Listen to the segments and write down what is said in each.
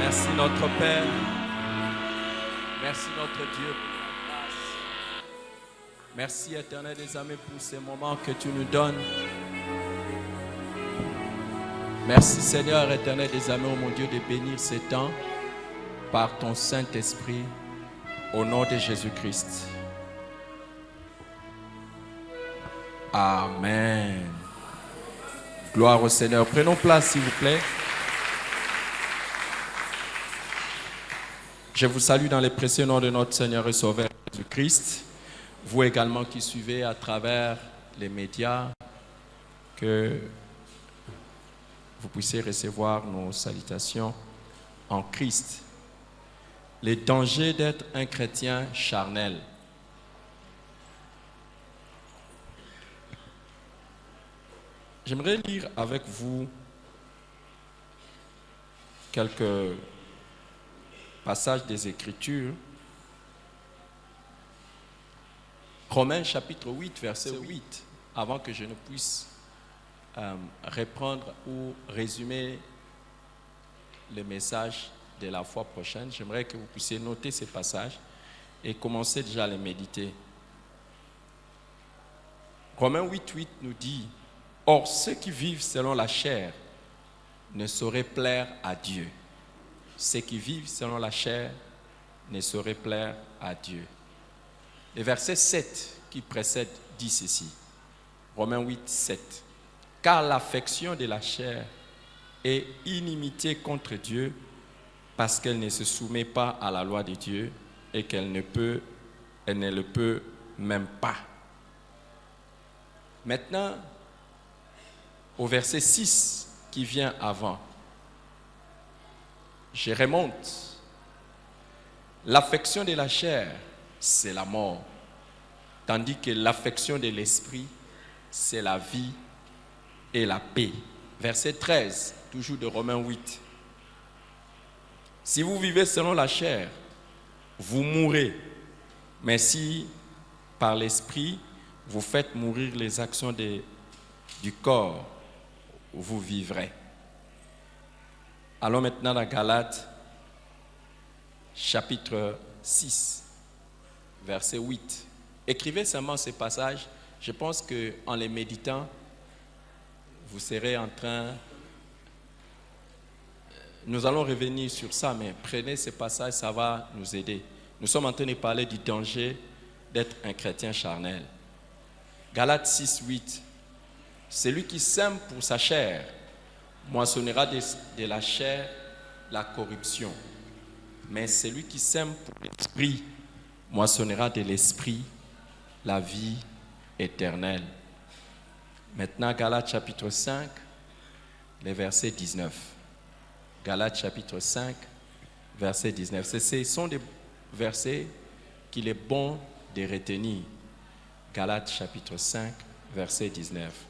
Merci notre Père. Merci notre Dieu. Merci éternel des amis pour ces moments que tu nous donnes. Merci Seigneur éternel des amis, oh mon Dieu, de bénir ces temps par ton Saint-Esprit au nom de Jésus-Christ. Amen. Gloire au Seigneur. Prenons place s'il vous plaît. Je vous salue dans les précieux noms de notre Seigneur et Sauveur Jésus-Christ. Vous également qui suivez à travers les médias, que vous puissiez recevoir nos salutations en Christ. Les dangers d'être un chrétien charnel. J'aimerais lire avec vous quelques passages des Écritures. Romains chapitre 8, verset 8, avant que je ne puisse reprendre ou résumer le message de la fois prochaine, j'aimerais que vous puissiez noter ces passages et commencer déjà à les méditer. Romains 8, 8 nous dit: or, ceux qui vivent selon la chair ne sauraient plaire à Dieu. Ceux qui vivent selon la chair ne sauraient plaire à Dieu. Le verset 7 qui précède dit ceci. Romains 8, 7. Car l'affection de la chair est inimitié contre Dieu, parce qu'elle ne se soumet pas à la loi de Dieu et qu'elle ne le peut même pas. Maintenant, au verset 6 qui vient avant, je remonte. L'affection de la chair, c'est la mort, tandis que l'affection de l'esprit, c'est la vie et la paix. Verset 13, toujours de Romains 8. Si vous vivez selon la chair, vous mourrez. Mais si par l'esprit, vous faites mourir les actions du corps, vous vivrez. Allons maintenant dans Galates, chapitre 6, verset 8. Écrivez seulement ces passages. Je pense qu'en les méditant, vous serez en train... Nous allons revenir sur ça, mais prenez ces passages, ça va nous aider. Nous sommes en train de parler du danger d'être un chrétien charnel. Galates 6, 8. Celui qui sème pour sa chair moissonnera de la chair la corruption. Mais celui qui sème pour l'esprit moissonnera de l'esprit la vie éternelle. Maintenant, Galates chapitre 5, les versets 19. Galates chapitre 5, verset 19. Ce sont des versets qu'il est bon de retenir. Galates chapitre 5, verset 19.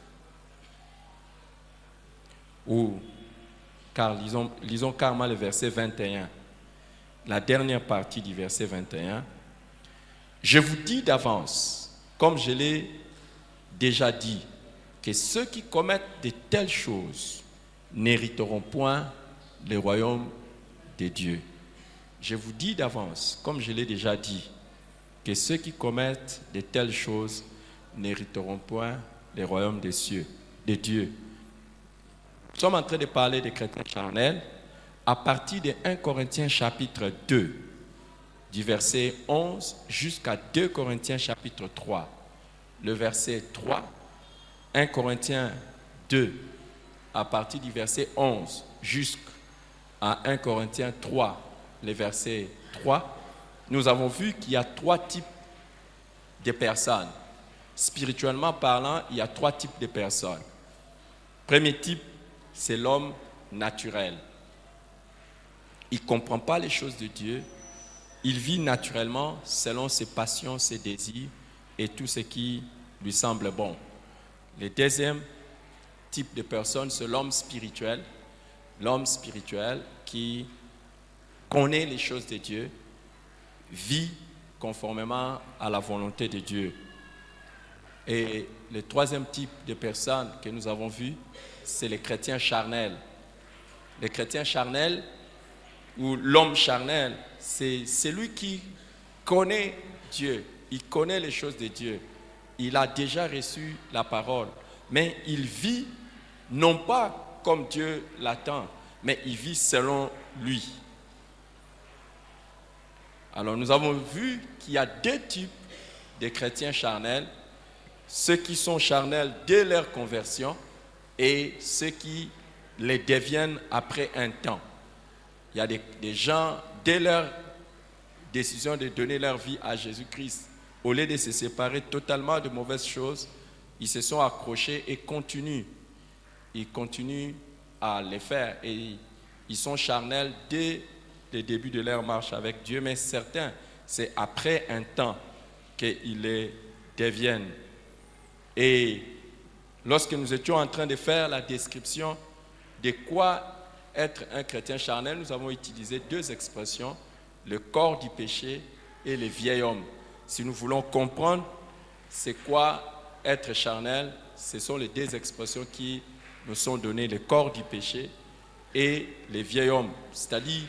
Lisons carrément le verset 21. La dernière partie du verset 21. Je vous dis d'avance, comme je l'ai déjà dit, que ceux qui commettent de telles choses n'hériteront point le royaume de Dieu. Je vous dis d'avance, comme je l'ai déjà dit, que ceux qui commettent de telles choses n'hériteront point le royaume des cieux, de Dieu. Nous sommes en train de parler des chrétiens charnels à partir de 1 Corinthiens chapitre 2, du verset 11 jusqu'à 2 Corinthiens chapitre 3. Le verset 3, 1 Corinthiens 2, à partir du verset 11 jusqu'à 1 Corinthiens 3, le verset 3, nous avons vu qu'il y a 3 types de personnes. Spirituellement parlant, il y a 3 types de personnes. Premier type, c'est l'homme naturel. Il ne comprend pas les choses de Dieu. Il vit naturellement selon ses passions, ses désirs et tout ce qui lui semble bon. Le deuxième type de personne, c'est l'homme spirituel. L'homme spirituel qui connaît les choses de Dieu, vit conformément à la volonté de Dieu. Et le troisième type de personnes que nous avons vu, c'est les chrétiens charnels. Les chrétiens charnels ou l'homme charnel, c'est celui qui connaît Dieu, il connaît les choses de Dieu, il a déjà reçu la parole, mais il vit non pas comme Dieu l'attend, mais il vit selon lui. Alors nous avons vu qu'il y a deux types de chrétiens charnels, ceux qui sont charnels dès leur conversion et ceux qui les deviennent après un temps. Il y a des gens, dès leur décision de donner leur vie à Jésus-Christ, au lieu de se séparer totalement de mauvaises choses, ils se sont accrochés et continuent. Ils continuent à les faire et ils sont charnels dès le début de leur marche avec Dieu, mais certains, c'est après un temps qu'ils les deviennent. Et lorsque nous étions en train de faire la description de quoi être un chrétien charnel, nous avons utilisé deux expressions, le corps du péché et le vieil homme. Si nous voulons comprendre c'est quoi être charnel, ce sont les deux expressions qui nous sont données, le corps du péché et le vieil homme, c'est-à-dire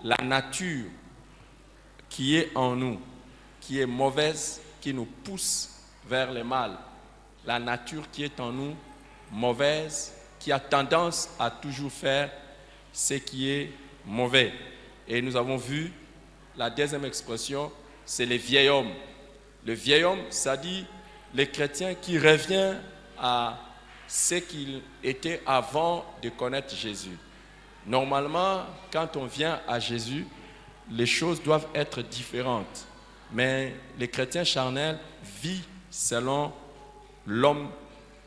la nature qui est en nous, qui est mauvaise, qui nous pousse vers le mal. La nature qui est en nous, mauvaise, qui a tendance à toujours faire ce qui est mauvais. Et nous avons vu la deuxième expression, c'est le vieil homme. Le vieil homme, ça dit le chrétien qui revient à ce qu'il était avant de connaître Jésus. Normalement, quand on vient à Jésus, les choses doivent être différentes. Mais le chrétien charnel vit selon l'homme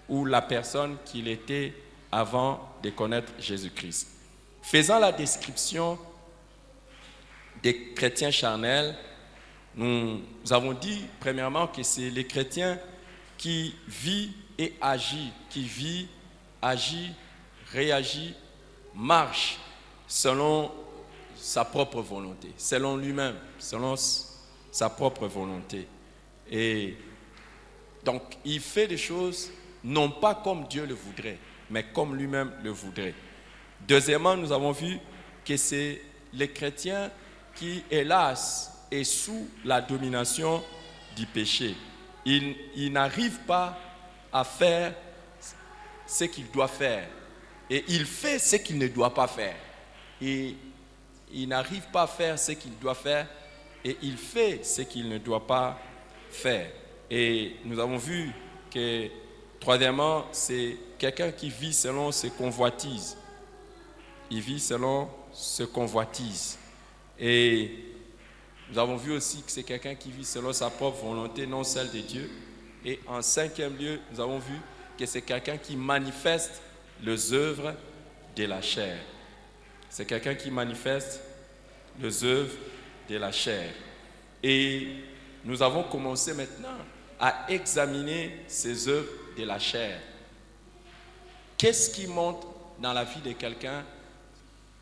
ou la personne qu'il était avant de connaître Jésus-Christ. Faisant la description des chrétiens charnels, nous avons dit premièrement que c'est les chrétiens qui vit et agit, qui vit, agit, réagit, marche selon sa propre volonté, selon lui-même, selon sa propre volonté. Et donc, il fait des choses non pas comme Dieu le voudrait, mais comme lui-même le voudrait. Deuxièmement, nous avons vu que c'est les chrétiens qui, hélas, est sous la domination du péché. Il n'arrive pas à faire ce qu'il doit faire. Et il fait ce qu'il ne doit pas faire. Et il n'arrive pas à faire ce qu'il doit faire. Et il fait ce qu'il ne doit pas faire. Et nous avons vu que, troisièmement, c'est quelqu'un qui vit selon ses convoitises. Il vit selon ses convoitises. Et nous avons vu aussi que c'est quelqu'un qui vit selon sa propre volonté, non celle de Dieu. Et en cinquième lieu, nous avons vu que c'est quelqu'un qui manifeste les œuvres de la chair. C'est quelqu'un qui manifeste les œuvres de la chair. Et nous avons commencé maintenant à examiner ces œuvres de la chair. Qu'est-ce qui montre dans la vie de quelqu'un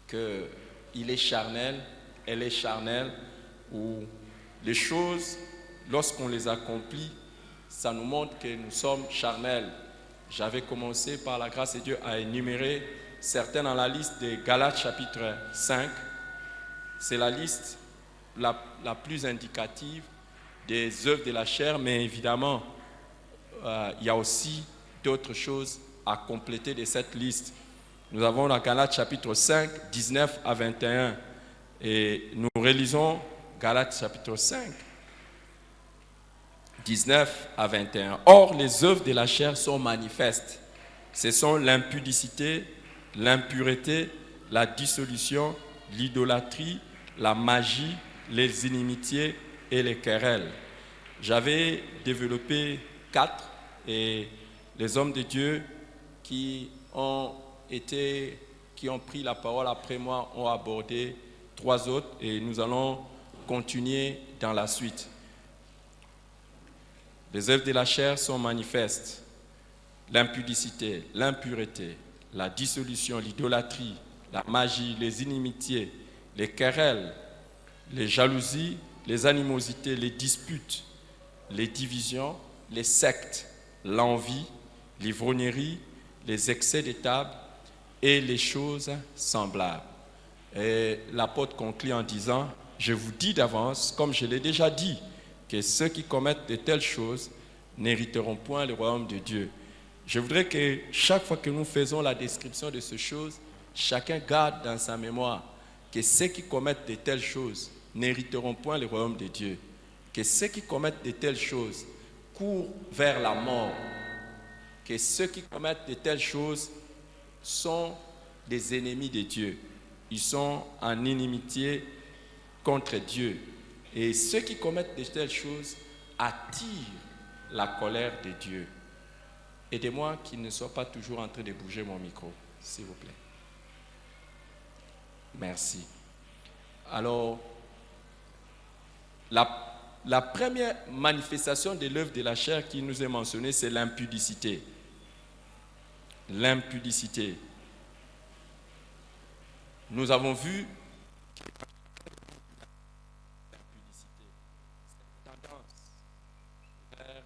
qu'il est charnel, elle est charnelle, ou les choses, lorsqu'on les accomplit, ça nous montre que nous sommes charnels. J'avais commencé par la grâce de Dieu à énumérer certains dans la liste de Galates chapitre 5. C'est la liste la plus indicative des œuvres de la chair, mais évidemment, il y a aussi d'autres choses à compléter de cette liste. Nous avons la Galates chapitre 5, 19 à 21, et nous relisons Galates chapitre 5, 19 à 21. Or, les œuvres de la chair sont manifestes. Ce sont l'impudicité, l'impureté, la dissolution, l'idolâtrie, la magie, les inimitiés et les querelles. J'avais développé 4 et les hommes de Dieu qui ont pris la parole après moi ont abordé 3 autres et nous allons continuer dans la suite. Les œuvres de la chair sont manifestes. L'impudicité, l'impureté, la dissolution, l'idolâtrie, la magie, les inimitiés, les querelles, les jalousies, les animosités, les disputes, les divisions, les sectes, l'envie, l'ivrognerie, les excès de table et les choses semblables. Et l'apôtre conclut en disant, je vous dis d'avance, comme je l'ai déjà dit, que ceux qui commettent de telles choses n'hériteront point le royaume de Dieu. Je voudrais que chaque fois que nous faisons la description de ces choses, chacun garde dans sa mémoire que ceux qui commettent de telles choses n'hériteront point le royaume de Dieu. Que ceux qui commettent de telles choses courent vers la mort. Que ceux qui commettent de telles choses sont des ennemis de Dieu. Ils sont en inimitié contre Dieu. Et ceux qui commettent de telles choses attirent la colère de Dieu. Aidez-moi qu'il ne soit pas toujours en train de bouger mon micro, s'il vous plaît. Merci. Alors, la première manifestation de l'œuvre de la chair qui nous est mentionnée, c'est l'impudicité. L'impudicité. Nous avons vu l'impudicité, cette tendance vers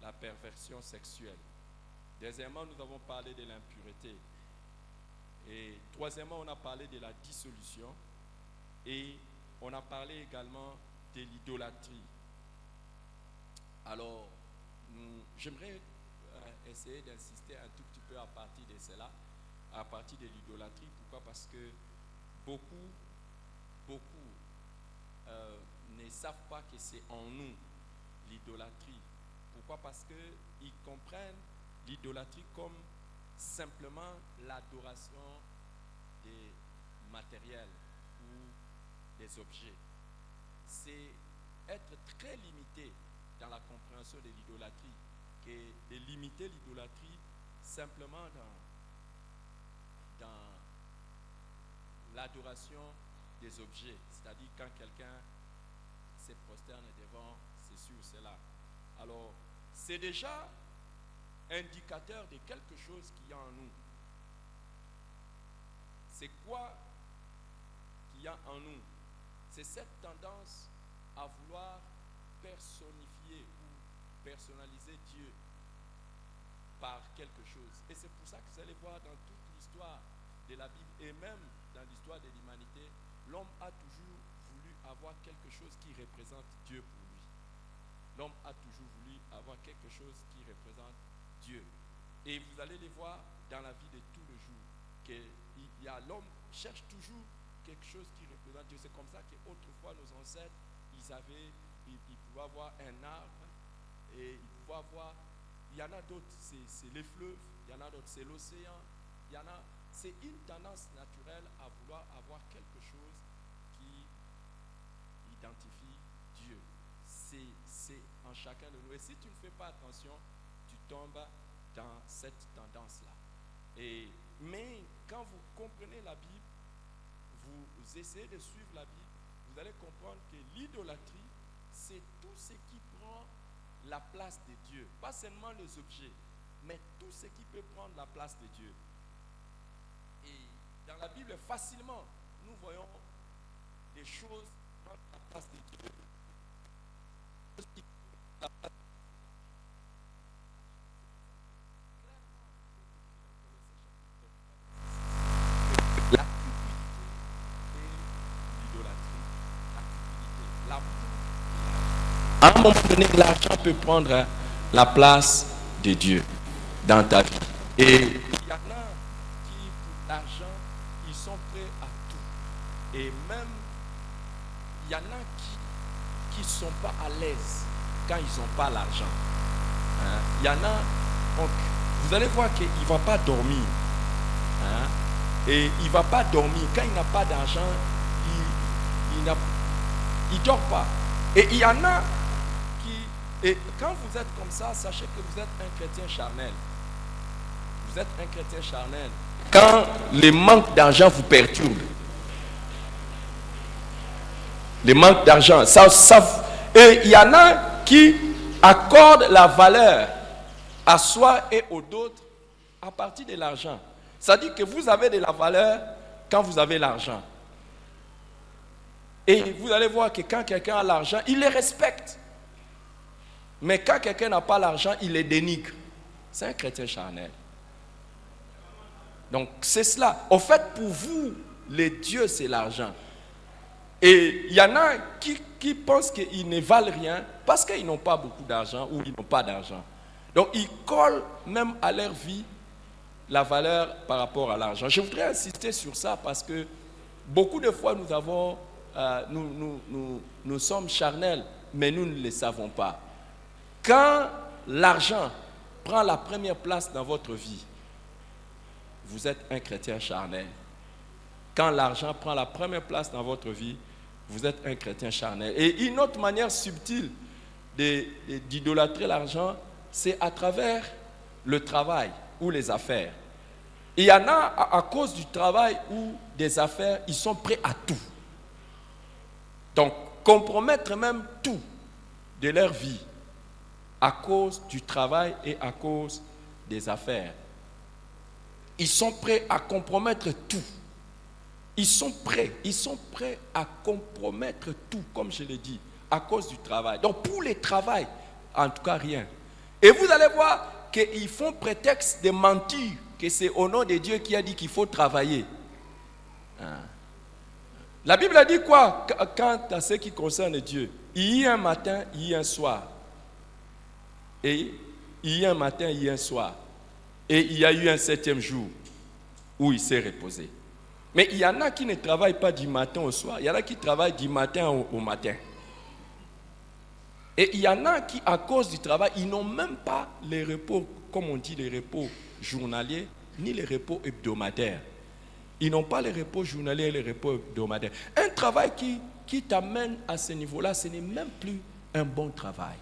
la perversion sexuelle. Deuxièmement, nous avons parlé de l'impureté. Et troisièmement, on a parlé de la dissolution. Et on a parlé également de l'idolâtrie. Alors, j'aimerais essayer d'insister un tout petit peu à partir de cela, à partir de l'idolâtrie. Pourquoi? Parce que beaucoup ne savent pas que c'est en nous l'idolâtrie. Pourquoi? Parce qu'ils comprennent l'idolâtrie comme simplement l'adoration des matériels ou des objets. C'est être très limité dans la compréhension de l'idolâtrie, que de limiter l'idolâtrie simplement dans l'adoration des objets, c'est-à-dire quand quelqu'un se prosterne devant ceci ou cela. Alors, c'est déjà indicateur de quelque chose qu'il y a en nous. C'est quoi qu'il y a en nous? C'est cette tendance à vouloir personnifier ou personnaliser Dieu par quelque chose. Et c'est pour ça que vous allez voir dans toute l'histoire de la Bible et même dans l'histoire de l'humanité, l'homme a toujours voulu avoir quelque chose qui représente Dieu pour lui. L'homme a toujours voulu avoir quelque chose qui représente Dieu. Et vous allez les voir dans la vie de tous les jours, l'homme cherche toujours quelque chose qui représente Dieu. C'est comme ça qu'autrefois nos ancêtres, ils pouvaient avoir un arbre et ils pouvaient avoir, il y en a d'autres, c'est les fleuves, il y en a d'autres, c'est l'océan, c'est une tendance naturelle à vouloir avoir quelque chose qui identifie Dieu. C'est en chacun de nous. Et si tu ne fais pas attention, tu tombes dans cette tendance-là. Mais quand vous comprenez la Bible, vous essayez de suivre la Bible, vous allez comprendre que l'idolâtrie, c'est tout ce qui prend la place de Dieu. Pas seulement les objets, mais tout ce qui peut prendre la place de Dieu. Et dans la Bible, facilement, nous voyons des choses prendre la place de Dieu. La cupidité et l'idolâtrie. La cupidité, l'amour. À un moment donné, l'argent peut prendre la place de Dieu dans ta vie. Et il y en a qui, pour l'argent, ils sont prêts à tout. Et même, il y en a qui ne sont pas à l'aise quand ils n'ont pas l'argent. Il y en a, donc, vous allez voir qu'il ne va pas dormir. Et il ne va pas dormir. Quand il n'a pas d'argent, il ne dort pas. Et il y en a qui, et quand vous êtes comme ça, sachez que vous êtes un chrétien charnel. Vous êtes un chrétien charnel. Quand le manque d'argent vous perturbe, le manque d'argent, et il y en a qui accordent la valeur à soi et aux autres à partir de l'argent. C'est-à-dire que vous avez de la valeur quand vous avez l'argent. Et vous allez voir que quand quelqu'un a l'argent, il les respecte. Mais quand quelqu'un n'a pas l'argent, il les dénigre. C'est un chrétien charnel. Donc c'est cela. Au fait, pour vous les dieux, c'est l'argent. Et il y en a qui pensent qu'ils ne valent rien parce qu'ils n'ont pas beaucoup d'argent ou ils n'ont pas d'argent. Donc, ils collent même à leur vie la valeur par rapport à l'argent. Je voudrais insister sur ça parce que beaucoup de fois, nous sommes charnels, mais nous ne le savons pas. Quand l'argent prend la première place dans votre vie, vous êtes un chrétien charnel. Quand l'argent prend la première place dans votre vie, vous êtes un chrétien charnel. Et une autre manière subtile d'idolâtrer l'argent, c'est à travers le travail ou les affaires. Il y en a, à cause du travail ou des affaires, ils sont prêts à tout. Donc, compromettre même tout de leur vie à cause du travail et à cause des affaires. Ils sont prêts à compromettre tout. Ils sont prêts à compromettre tout, comme je l'ai dit, à cause du travail. Donc, pour le travail, en tout cas, rien. Et vous allez voir qu'ils font prétexte de mentir, que c'est au nom de Dieu qui a dit qu'il faut travailler. La Bible a dit quoi quant à ce qui concerne Dieu? Il y a un matin, il y a un soir. Et il y a un matin, il y a un soir. Et il y a eu un 7e jour où il s'est reposé. Mais il y en a qui ne travaillent pas du matin au soir. Il y en a qui travaillent du matin au matin. Et il y en a qui, à cause du travail, ils n'ont même pas les repos, comme on dit, les repos journaliers, ni les repos hebdomadaires. Ils n'ont pas les repos journaliers et les repos hebdomadaires. Un travail qui t'amène à ce niveau-là, ce n'est même plus un bon travail.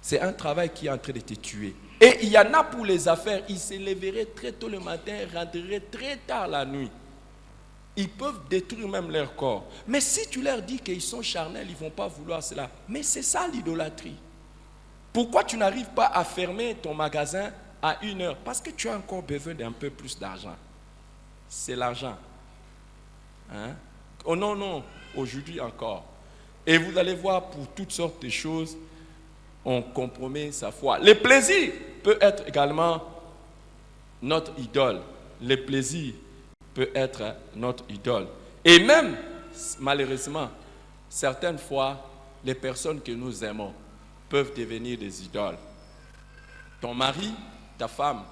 C'est un travail qui est en train de te tuer. Et il y en a pour les affaires, ils se lèveraient très tôt le matin, rentreraient très tard la nuit. Ils peuvent détruire même leur corps. Mais si tu leur dis qu'ils sont charnels, ils ne vont pas vouloir cela. Mais c'est ça l'idolâtrie. Pourquoi tu n'arrives pas à fermer ton magasin à 1 heure? Parce que tu as encore besoin d'un peu plus d'argent. C'est l'argent. Oh non, aujourd'hui encore. Et vous allez voir, pour toutes sortes de choses, on compromet sa foi. Le plaisir peut être également notre idole. Le plaisir peut être notre idole. Et même, malheureusement, certaines fois, les personnes que nous aimons peuvent devenir des idoles. Ton mari, ta femme,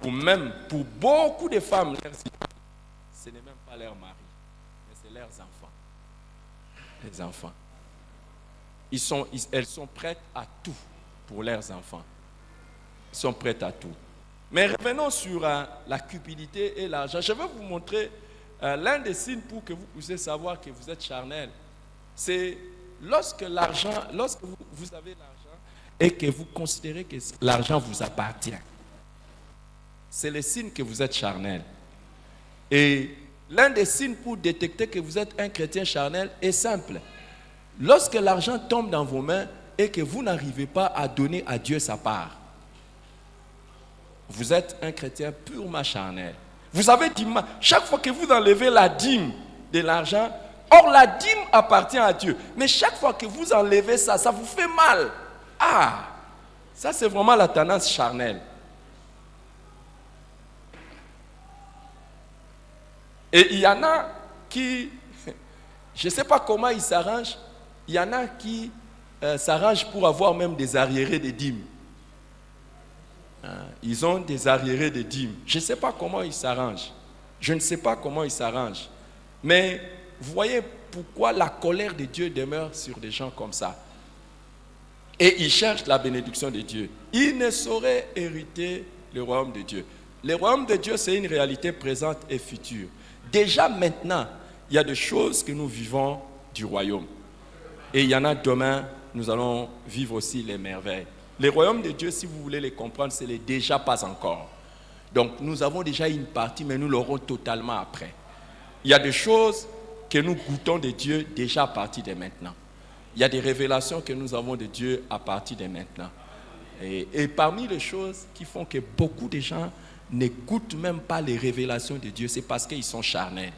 ou même pour beaucoup de femmes, ce n'est même pas leur mari, mais c'est leurs enfants. Les enfants. Elles sont prêtes à tout pour leurs enfants. Ils sont prêtes à tout. Mais revenons sur la cupidité et l'argent. Je vais vous montrer l'un des signes pour que vous puissiez savoir que vous êtes charnel. C'est lorsque vous avez l'argent et que vous considérez que l'argent vous appartient. C'est le signe que vous êtes charnel. Et l'un des signes pour détecter que vous êtes un chrétien charnel est simple. Lorsque l'argent tombe dans vos mains et que vous n'arrivez pas à donner à Dieu sa part, vous êtes un chrétien purement charnel. Vous avez chaque fois que vous enlevez la dîme de l'argent, or la dîme appartient à Dieu. Mais chaque fois que vous enlevez ça, ça vous fait mal. Ça c'est vraiment la tendance charnelle. Et il y en a qui, je ne sais pas comment ils s'arrangent, il y en a qui s'arrangent pour avoir même des arriérés de dîmes. Ils ont des arriérés de dîmes. Je ne sais pas comment ils s'arrangent. Je ne sais pas comment ils s'arrangent. Mais vous voyez pourquoi la colère de Dieu demeure sur des gens comme ça. Et ils cherchent la bénédiction de Dieu. Ils ne sauraient hériter le royaume de Dieu. Le royaume de Dieu, c'est une réalité présente et future. Déjà maintenant, il y a des choses que nous vivons du royaume. Et il y en a demain, nous allons vivre aussi les merveilles. Les royaumes de Dieu, si vous voulez les comprendre, c'est les déjà pas encore. Donc nous avons déjà une partie, mais nous l'aurons totalement après. Il y a des choses que nous goûtons de Dieu déjà à partir de maintenant. Il y a des révélations que nous avons de Dieu à partir de maintenant. Et parmi les choses qui font que beaucoup de gens ne goûtent même pas les révélations de Dieu, c'est parce qu'ils sont charnels.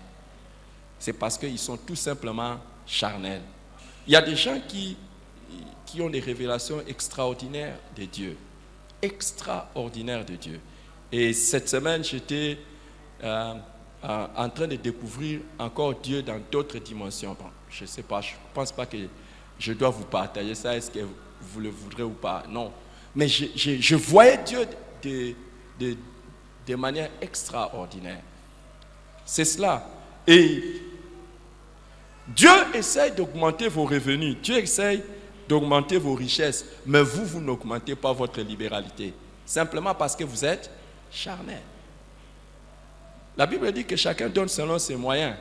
C'est parce qu'ils sont tout simplement charnels. Il y a des gens qui ont des révélations extraordinaires de Dieu. Extraordinaires de Dieu. Et cette semaine, j'étais en train de découvrir encore Dieu dans d'autres dimensions. Bon, je ne sais pas, je ne pense pas que je dois vous partager ça, est-ce que vous le voudrez ou pas? Non. Mais je voyais Dieu de manière extraordinaire. C'est cela. Et Dieu essaye d'augmenter vos revenus, Dieu essaye d'augmenter vos richesses, mais vous n'augmentez pas votre libéralité. Simplement parce que vous êtes charnel. La Bible dit que chacun donne selon ses moyens.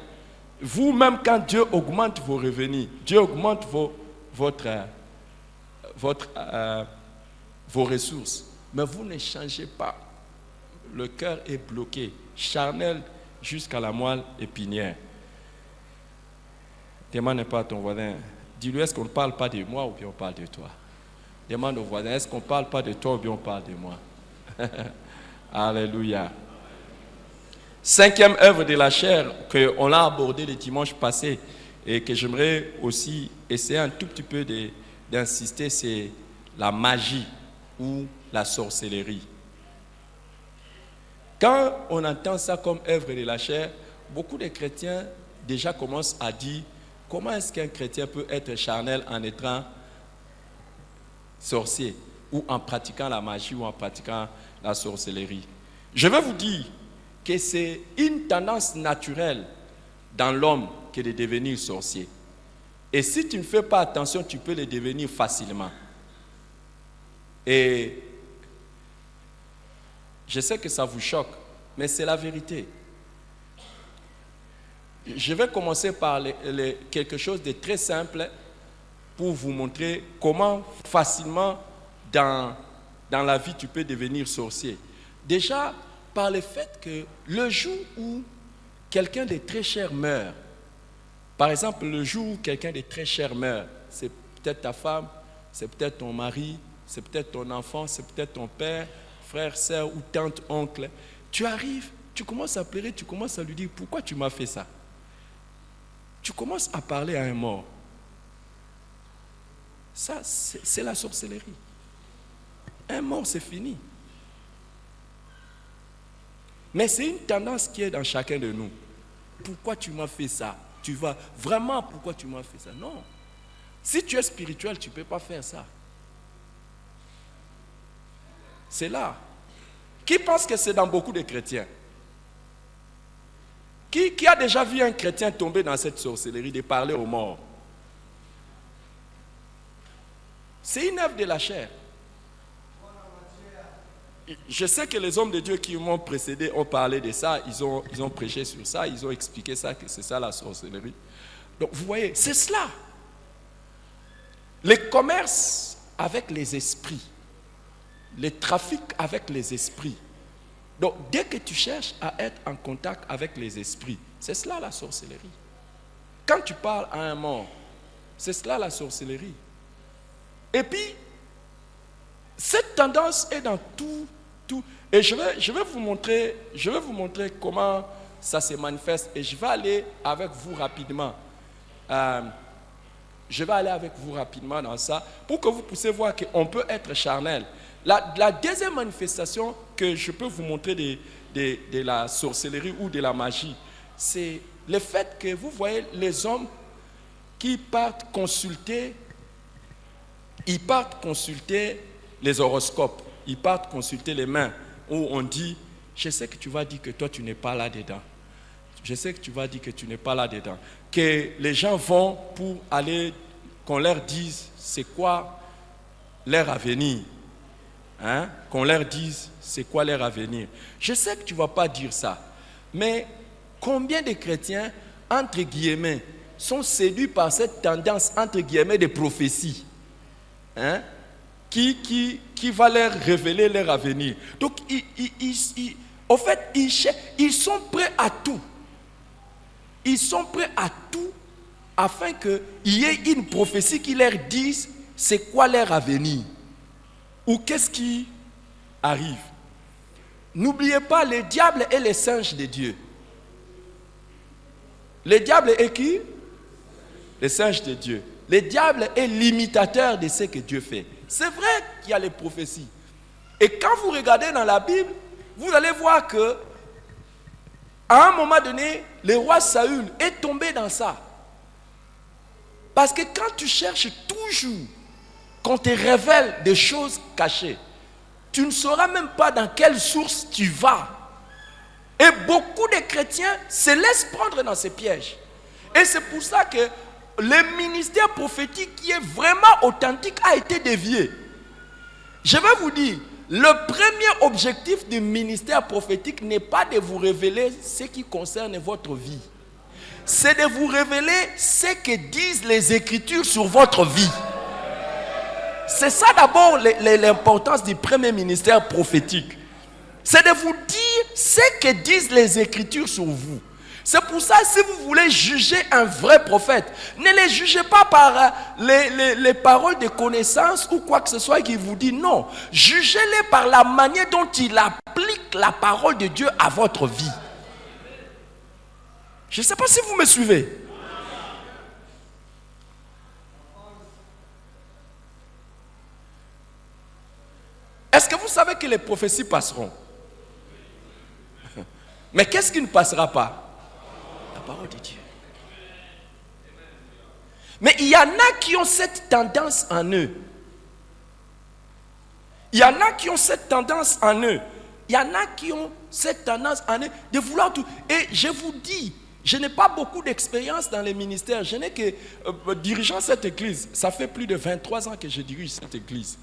Vous-même, quand Dieu augmente vos revenus, Dieu augmente vos ressources, mais vous ne changez pas. Le cœur est bloqué, charnel jusqu'à la moelle épinière. Demande pas à ton voisin, dis-lui, est-ce qu'on ne parle pas de moi ou bien on parle de toi? Demande au voisin, est-ce qu'on ne parle pas de toi ou bien on parle de moi? Alléluia. 5e œuvre de la chair qu'on a abordée le dimanche passé et que j'aimerais aussi essayer un tout petit peu d'insister, c'est la magie ou la sorcellerie. Quand on entend ça comme œuvre de la chair, beaucoup de chrétiens déjà commencent à dire comment est-ce qu'un chrétien peut être charnel en étant sorcier ou en pratiquant la magie ou en pratiquant la sorcellerie. Je vais vous dire que c'est une tendance naturelle dans l'homme que de devenir sorcier. Et si tu ne fais pas attention, tu peux le devenir facilement. Et je sais que ça vous choque, mais c'est la vérité. Je vais commencer par quelque chose de très simple pour vous montrer comment facilement dans la vie tu peux devenir sorcier. Déjà, par le fait que le jour où quelqu'un de très cher meurt, par exemple, le jour où quelqu'un de très cher meurt, c'est peut-être ta femme, c'est peut-être ton mari, c'est peut-être ton enfant, c'est peut-être ton père, frère, sœur ou tante, oncle. Tu arrives, tu commences à pleurer, tu commences à lui dire, pourquoi tu m'as fait ça? Tu commences à parler à un mort. Ça, c'est la sorcellerie. Un mort, c'est fini. Mais c'est une tendance qui est dans chacun de nous. Pourquoi tu m'as fait ça? Tu vas vraiment, pourquoi tu m'as fait ça? Non. Si tu es spirituel, tu ne peux pas faire ça. C'est là. Qui pense que c'est dans beaucoup de chrétiens? Qui a déjà vu un chrétien tomber dans cette sorcellerie de parler aux morts? C'est une œuvre de la chair. Je sais que les hommes de Dieu qui m'ont précédé ont parlé de ça, ils ont prêché sur ça, ils ont expliqué ça, que c'est ça la sorcellerie. Donc vous voyez, c'est cela. Les commerces avec les esprits, les trafics avec les esprits. Donc dès que tu cherches à être en contact avec les esprits, c'est cela la sorcellerie. Quand tu parles à un mort, c'est cela la sorcellerie. Et puis, cette tendance est dans tout. Et je vais vous montrer comment ça se manifeste. Et je vais aller avec vous rapidement. Dans ça pour que vous puissiez voir qu'on peut être charnel. La deuxième manifestation que je peux vous montrer de la sorcellerie ou de la magie, c'est le fait que vous voyez les hommes qui partent consulter les horoscopes, ils partent consulter les mains, où on dit, je sais que tu vas dire que toi tu n'es pas là-dedans. Je sais que tu vas dire que tu n'es pas là-dedans. Que les gens vont pour aller, qu'on leur dise c'est quoi leur avenir. Qu'on leur dise c'est quoi leur avenir. Je sais que tu ne vas pas dire ça, mais combien de chrétiens, entre guillemets, sont séduits par cette tendance, entre guillemets, de prophétie qui va leur révéler leur avenir. Donc, en fait, ils sont prêts à tout. Ils sont prêts à tout afin qu'il y ait une prophétie qui leur dise c'est quoi leur avenir ou qu'est-ce qui arrive. N'oubliez pas, le diable est le singe de Dieu. Le diable est qui? Le singe de Dieu. Le diable est l'imitateur de ce que Dieu fait. C'est vrai qu'il y a les prophéties. Et quand vous regardez dans la Bible, vous allez voir que À un moment donné, le roi Saül est tombé dans ça. Parce que quand tu cherches toujours qu'on te révèle des choses cachées, tu ne sauras même pas dans quelle source tu vas. Et beaucoup de chrétiens se laissent prendre dans ces pièges. Et c'est pour ça que le ministère prophétique qui est vraiment authentique a été dévié. Je vais vous dire, le premier objectif du ministère prophétique n'est pas de vous révéler ce qui concerne votre vie. C'est de vous révéler ce que disent les Écritures sur votre vie. C'est ça d'abord l'importance du premier ministère prophétique. C'est de vous dire ce que disent les Écritures sur vous. C'est pour ça, si vous voulez juger un vrai prophète, ne les jugez pas par les paroles de connaissance ou quoi que ce soit qui vous dit non. Jugez-les par la manière dont il applique la parole de Dieu à votre vie. Je ne sais pas si vous me suivez. Est-ce que vous savez que les prophéties passeront? Mais qu'est-ce qui ne passera pas? La parole de Dieu. Mais il y en a qui ont cette tendance en eux. Il y en a qui ont cette tendance en eux. Il y en a qui ont cette tendance en eux de vouloir tout. Et je vous dis, je n'ai pas beaucoup d'expérience dans les ministères. Je n'ai que dirigeant cette église. Ça fait plus de 23 ans que je dirige cette église.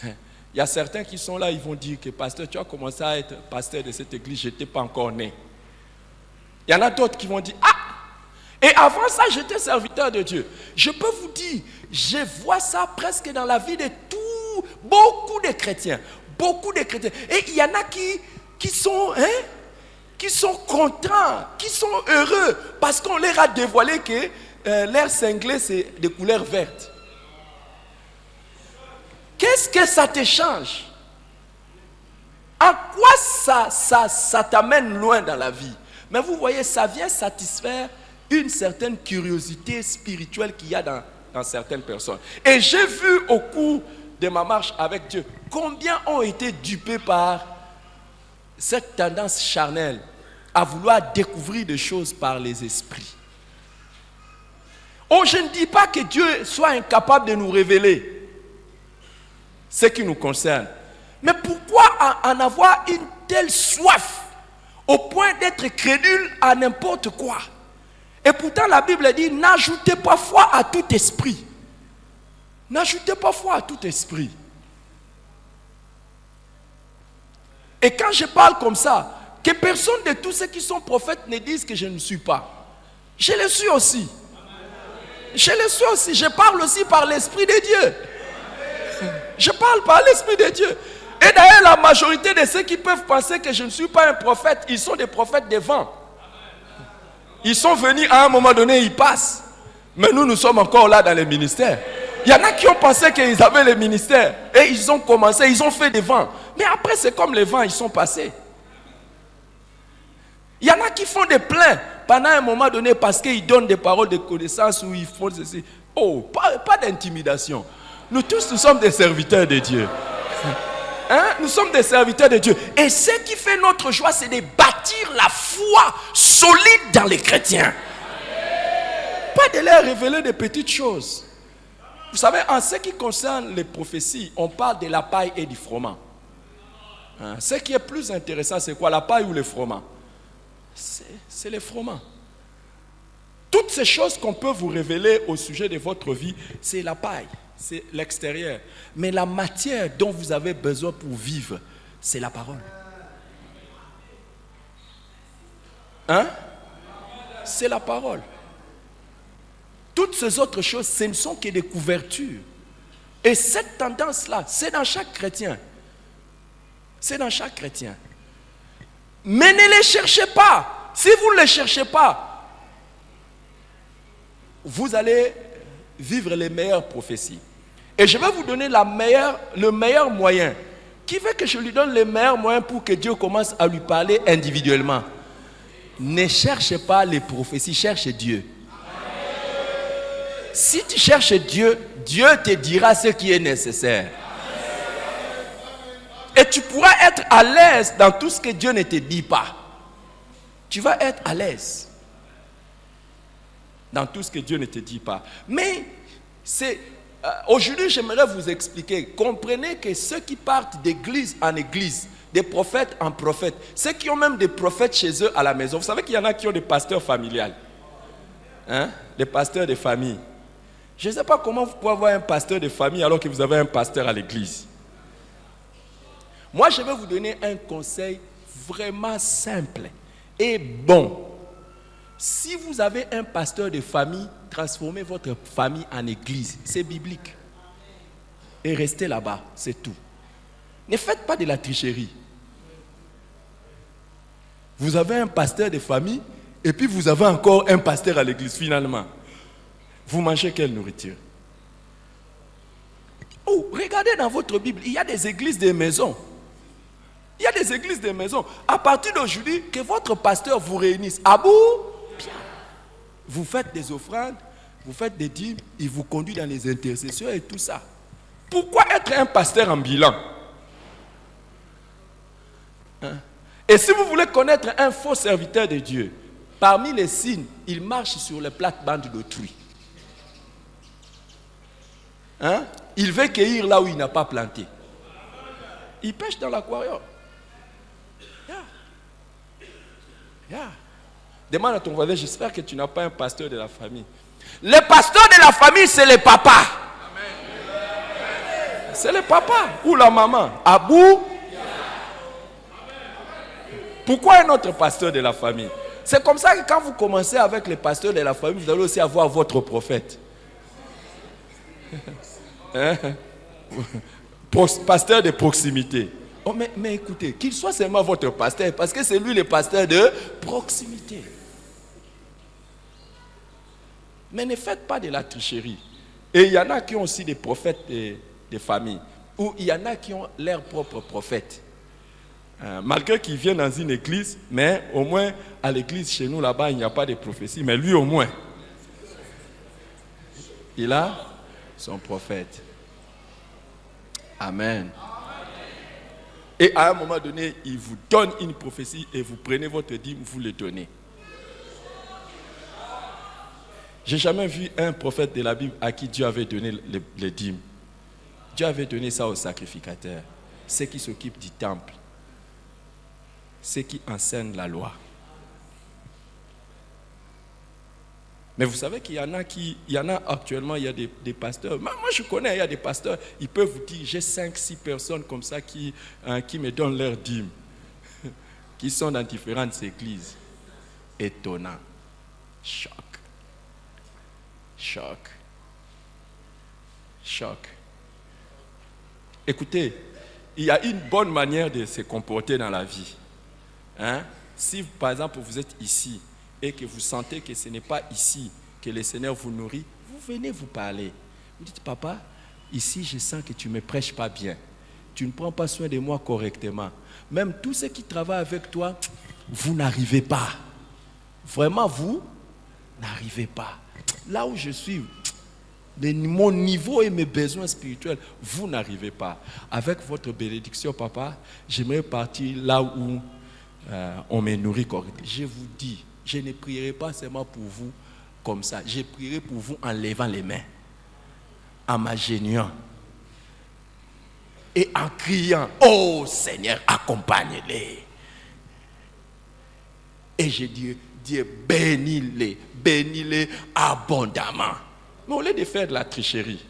Il y a certains qui sont là, ils vont dire que pasteur, tu as commencé à être pasteur de cette église, je n'étais pas encore né. Il y en a d'autres qui vont dire, ah, et avant ça, j'étais serviteur de Dieu. Je peux vous dire, je vois ça presque dans la vie de beaucoup de chrétiens. Beaucoup de chrétiens. Et il y en a qui sont contents, qui sont heureux, parce qu'on leur a dévoilé que leur cinglet, c'est de couleur verte. Qu'est-ce que ça te change? En quoi ça t'amène loin dans la vie? Mais vous voyez, ça vient satisfaire une certaine curiosité spirituelle qu'il y a dans certaines personnes. Et j'ai vu au cours de ma marche avec Dieu, combien ont été dupés par cette tendance charnelle à vouloir découvrir des choses par les esprits. Oh, je ne dis pas que Dieu soit incapable de nous révéler ce qui nous concerne. Mais pourquoi en avoir une telle soif au point d'être crédule à n'importe quoi? Et pourtant la Bible dit, n'ajoutez pas foi à tout esprit. N'ajoutez pas foi à tout esprit. Et quand je parle comme ça, que personne de tous ceux qui sont prophètes ne dise que je ne suis pas. Je le suis aussi. Je le suis aussi. Je parle aussi par l'Esprit de Dieu. Je parle par l'Esprit de Dieu. Et d'ailleurs, la majorité de ceux qui peuvent penser que je ne suis pas un prophète, ils sont des prophètes des vents. Ils sont venus à un moment donné, ils passent. Mais nous sommes encore là dans les ministères. Il y en a qui ont pensé qu'ils avaient les ministères. Et ils ont commencé, ils ont fait des vents. Mais après, c'est comme les vents, ils sont passés. Il y en a qui font des plaints pendant un moment donné parce qu'ils donnent des paroles de connaissance ou ils font ceci. Oh, pas d'intimidation. Nous tous, nous sommes des serviteurs de Dieu. Hein? Nous sommes des serviteurs de Dieu. Et ce qui fait notre joie, c'est de bâtir la foi solide dans les chrétiens. Pas de leur révéler des petites choses. Vous savez, en ce qui concerne les prophéties, on parle de la paille et du froment. Hein? Ce qui est plus intéressant, c'est quoi? La paille ou le froment? C'est le froment. Toutes ces choses qu'on peut vous révéler au sujet de votre vie, c'est la paille. C'est l'extérieur. Mais la matière dont vous avez besoin pour vivre, c'est la parole. Hein? C'est la parole. Toutes ces autres choses, ce ne sont que des couvertures. Et cette tendance-là, c'est dans chaque chrétien. C'est dans chaque chrétien. Mais ne les cherchez pas. Si vous ne les cherchez pas, vous allez vivre les meilleures prophéties. Et je vais vous donner le meilleur moyen. Qui veut que je lui donne le meilleur moyen pour que Dieu commence à lui parler individuellement? Ne cherche pas les prophéties, cherche Dieu. Si tu cherches Dieu, Dieu te dira ce qui est nécessaire. Et tu pourras être à l'aise dans tout ce que Dieu ne te dit pas. Tu vas être à l'aise dans tout ce que Dieu ne te dit pas. Mais aujourd'hui, j'aimerais vous expliquer. Comprenez que ceux qui partent d'église en église, des prophètes en prophètes, ceux qui ont même des prophètes chez eux à la maison, vous savez qu'il y en a qui ont des pasteurs familiales, des pasteurs de famille. Je ne sais pas comment vous pouvez avoir un pasteur de famille alors que vous avez un pasteur à l'église. Moi, je vais vous donner un conseil vraiment simple et bon. Si vous avez un pasteur de famille, transformez votre famille en église. C'est biblique. Et restez là-bas, c'est tout. Ne faites pas de la tricherie. Vous avez un pasteur de famille et puis vous avez encore un pasteur à l'église finalement. Vous mangez quelle nourriture? Oh, regardez dans votre Bible, il y a des églises des maisons. Il y a des églises des maisons. À partir d'aujourd'hui, que votre pasteur vous réunisse. À bout, bien. Vous faites des offrandes, vous faites des dîmes, il vous conduit dans les intercessions et tout ça. Pourquoi être un pasteur ambulant? Et si vous voulez connaître un faux serviteur de Dieu, parmi les signes, il marche sur les plates-bandes d'autrui. Il veut cueillir là où il n'a pas planté. Il pêche dans l'aquarium. Demande à ton voisin, j'espère que tu n'as pas un pasteur de la famille. Le pasteur de la famille, c'est le papa. C'est le papa ou la maman. Abou. Pourquoi un autre pasteur de la famille? C'est comme ça que quand vous commencez avec les pasteurs de la famille, vous allez aussi avoir votre prophète. Pasteur de proximité. Oh, mais écoutez, qu'il soit seulement votre pasteur, parce que c'est lui le pasteur de proximité. Mais ne faites pas de la tricherie. Et il y en a qui ont aussi des prophètes de famille, ou il y en a qui ont leurs propres prophètes. Malgré qu'ils viennent dans une église, mais au moins à l'église chez nous là-bas, il n'y a pas de prophétie, mais lui au moins, il a son prophète. Amen. Et à un moment donné, il vous donne une prophétie et vous prenez votre dîme, vous le donnez. J'ai jamais vu un prophète de la Bible à qui Dieu avait donné les dîmes. Dieu avait donné ça aux sacrificateurs, ceux qui s'occupent du temple, ceux qui enseignent la loi. Mais vous savez qu'il y en a actuellement, il y a des pasteurs. Moi, je connais, il y a des pasteurs, ils peuvent vous dire, j'ai 5-6 personnes comme ça qui me donnent leur dîme, qui sont dans différentes églises. Étonnant. Choc. Choc. Choc. Écoutez, il y a une bonne manière de se comporter dans la vie. Si, par exemple, vous êtes ici, et que vous sentez que ce n'est pas ici que le Seigneur vous nourrit, vous venez vous parler. Vous dites, papa, ici je sens que tu ne me prêches pas bien. Tu ne prends pas soin de moi correctement. Même tous ceux qui travaillent avec toi, vous n'arrivez pas. Vraiment, vous n'arrivez pas. Là où je suis, mon niveau et mes besoins spirituels, vous n'arrivez pas. Avec votre bénédiction, papa, j'aimerais partir là où on me nourrit correctement. Je vous dis, je ne prierai pas seulement pour vous comme ça. Je prierai pour vous en levant les mains, en m'agenouillant et en criant, oh Seigneur, accompagne-les. Et je dis, Dieu, bénis-les abondamment. Mais au lieu de faire de la tricherie,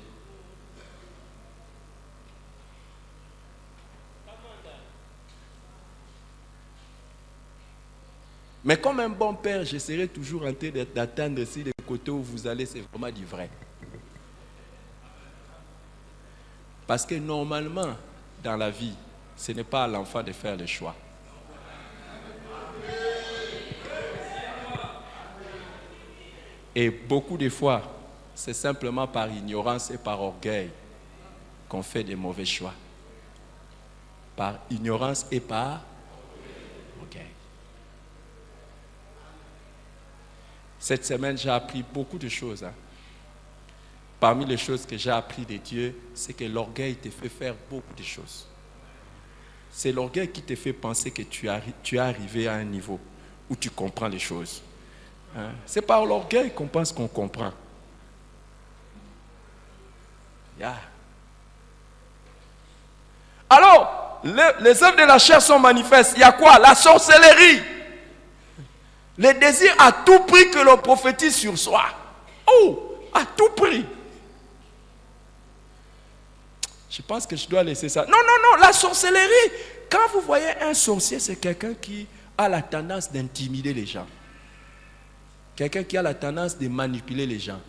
mais comme un bon père, je serai toujours en train d'attendre si le côté où vous allez, c'est vraiment du vrai. Parce que normalement, dans la vie, ce n'est pas à l'enfant de faire le choix. Et beaucoup de fois, c'est simplement par ignorance et par orgueil qu'on fait des mauvais choix. Par ignorance et par orgueil. Cette semaine, j'ai appris beaucoup de choses. Parmi les choses que j'ai appris de Dieu, c'est que l'orgueil te fait faire beaucoup de choses. C'est l'orgueil qui te fait penser que tu es arrivé à un niveau où tu comprends les choses. Hein? C'est par l'orgueil qu'on pense qu'on comprend. Yeah. Alors, les œuvres de la chair sont manifestes. Il y a quoi? La sorcellerie. Les désirs à tout prix que l'on prophétise sur soi. Oh, à tout prix. Je pense que je dois laisser ça. Non, non, non, la sorcellerie. Quand vous voyez un sorcier, c'est quelqu'un qui a la tendance d'intimider les gens. Quelqu'un qui a la tendance de manipuler les gens.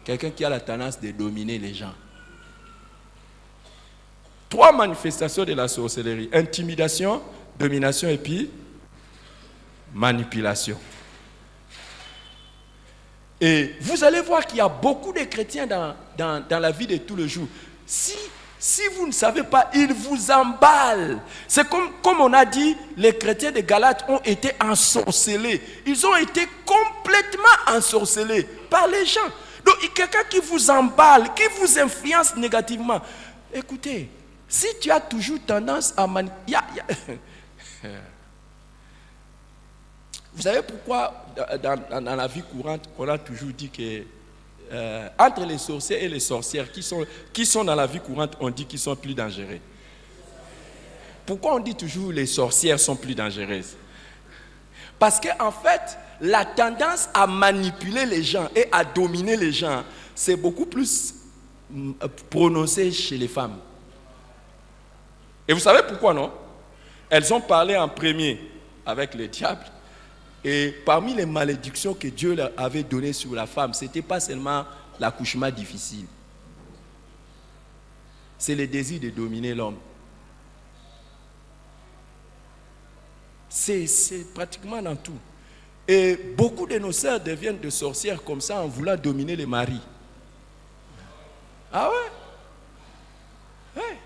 Quelqu'un qui a la tendance de dominer les gens. 3 manifestations de la sorcellerie. Intimidation, domination et puis manipulation. Et vous allez voir qu'il y a beaucoup de chrétiens dans la vie de tous les jours. Si vous ne savez pas, ils vous emballent. C'est comme on a dit, les chrétiens de Galates ont été ensorcelés. Ils ont été complètement ensorcelés par les gens. Donc, quelqu'un qui vous emballe, qui vous influence négativement. Écoutez, si tu as toujours tendance à manipuler... Vous savez pourquoi dans la vie courante, on a toujours dit que entre les sorciers et les sorcières qui sont dans la vie courante, on dit qu'ils sont plus dangereux. Pourquoi on dit toujours les sorcières sont plus dangereuses? Parce qu'en fait, la tendance à manipuler les gens et à dominer les gens, c'est beaucoup plus prononcé chez les femmes. Et vous savez pourquoi, non? Elles ont parlé en premier avec le diable. Et parmi les malédictions que Dieu leur avait données sur la femme, ce n'était pas seulement l'accouchement difficile. C'est le désir de dominer l'homme. C'est pratiquement dans tout. Et beaucoup de nos sœurs deviennent de sorcières comme ça en voulant dominer les maris. Ah ouais? Ouais.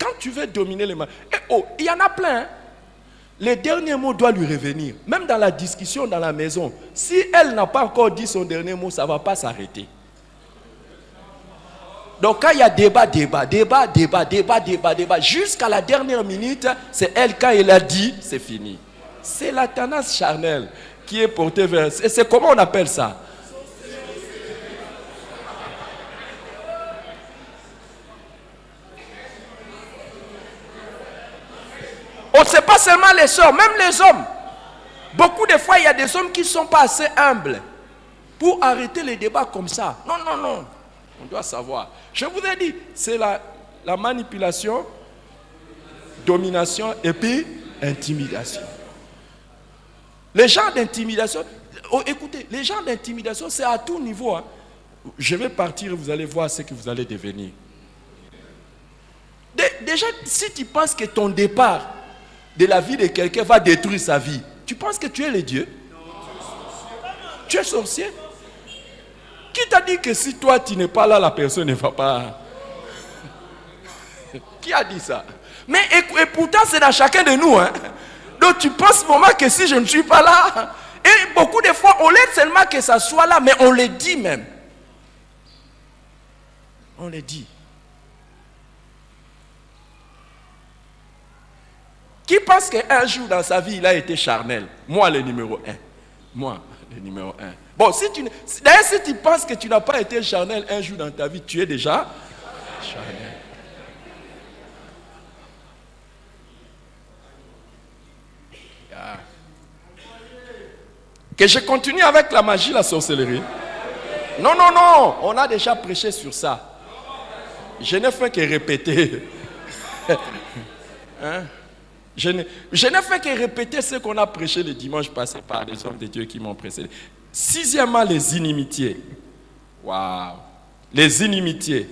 Quand tu veux dominer les maris... il y en a plein, hein? Le dernier mot doit lui revenir. Même dans la discussion dans la maison, si elle n'a pas encore dit son dernier mot, ça ne va pas s'arrêter. Donc quand il y a débat, jusqu'à la dernière minute, c'est elle, quand elle a dit, c'est fini. C'est la tendance charnelle qui est portée vers... C'est comment on appelle ça? Oh, ce n'est pas seulement les sœurs, même les hommes. Beaucoup de fois, il y a des hommes qui ne sont pas assez humbles pour arrêter les débats comme ça. Non, non, non. On doit savoir. Je vous ai dit, c'est la manipulation, domination et puis intimidation. Les gens d'intimidation, écoutez, les gens d'intimidation, c'est à tout niveau. Hein. Je vais partir, vous allez voir ce que vous allez devenir. Déjà, si tu penses que ton départ de la vie de quelqu'un va détruire sa vie, tu penses que tu es le Dieu? Tu es sorcier? Qui t'a dit que si toi tu n'es pas là, la personne ne va pas? Qui a dit ça? Mais et pourtant c'est dans chacun de nous. Hein? Donc tu penses moment que si je ne suis pas là, et beaucoup de fois on laisse seulement que ça soit là, mais on le dit même. On le dit. Qui pense qu'un jour dans sa vie, il a été charnel? Moi, le numéro 1. Moi, le numéro 1. Bon, d'ailleurs, si tu penses que tu n'as pas été charnel un jour dans ta vie, tu es déjà charnel. Yeah. Que je continue avec la magie, la sorcellerie? Non, non, non. On a déjà prêché sur ça. Je n'ai fait que répéter. Hein? Je n'ai fait que répéter ce qu'on a prêché le dimanche passé par les hommes de Dieu qui m'ont précédé. 6e, les inimitiés. Waouh! Les inimitiés.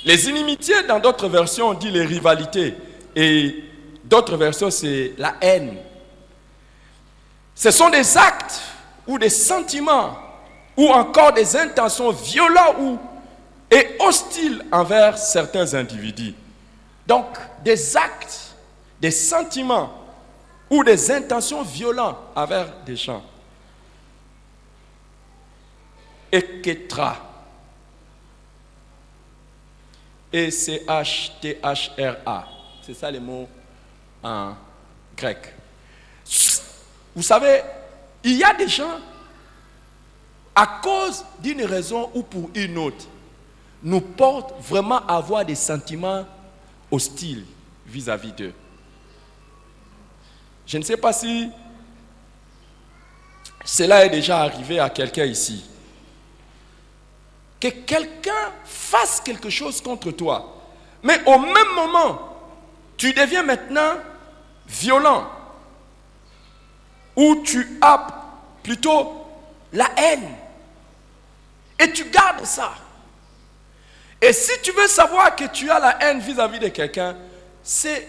Les inimitiés, dans d'autres versions, on dit les rivalités. Et d'autres versions, c'est la haine. Ce sont des actes ou des sentiments ou encore des intentions violentes et hostiles envers certains individus. Donc, des actes, des sentiments ou des intentions violentes envers des gens. Eketra. E-C-H-T-H-R-A. C'est ça les mots en grec. Vous savez, il y a des gens, à cause d'une raison ou pour une autre, nous portent vraiment à avoir des sentiments hostiles vis-à-vis d'eux. Je ne sais pas si cela est déjà arrivé à quelqu'un ici. Que quelqu'un fasse quelque chose contre toi, mais au même moment, tu deviens maintenant violent, ou tu as plutôt la haine, et tu gardes ça. Et si tu veux savoir que tu as la haine vis-à-vis de quelqu'un, c'est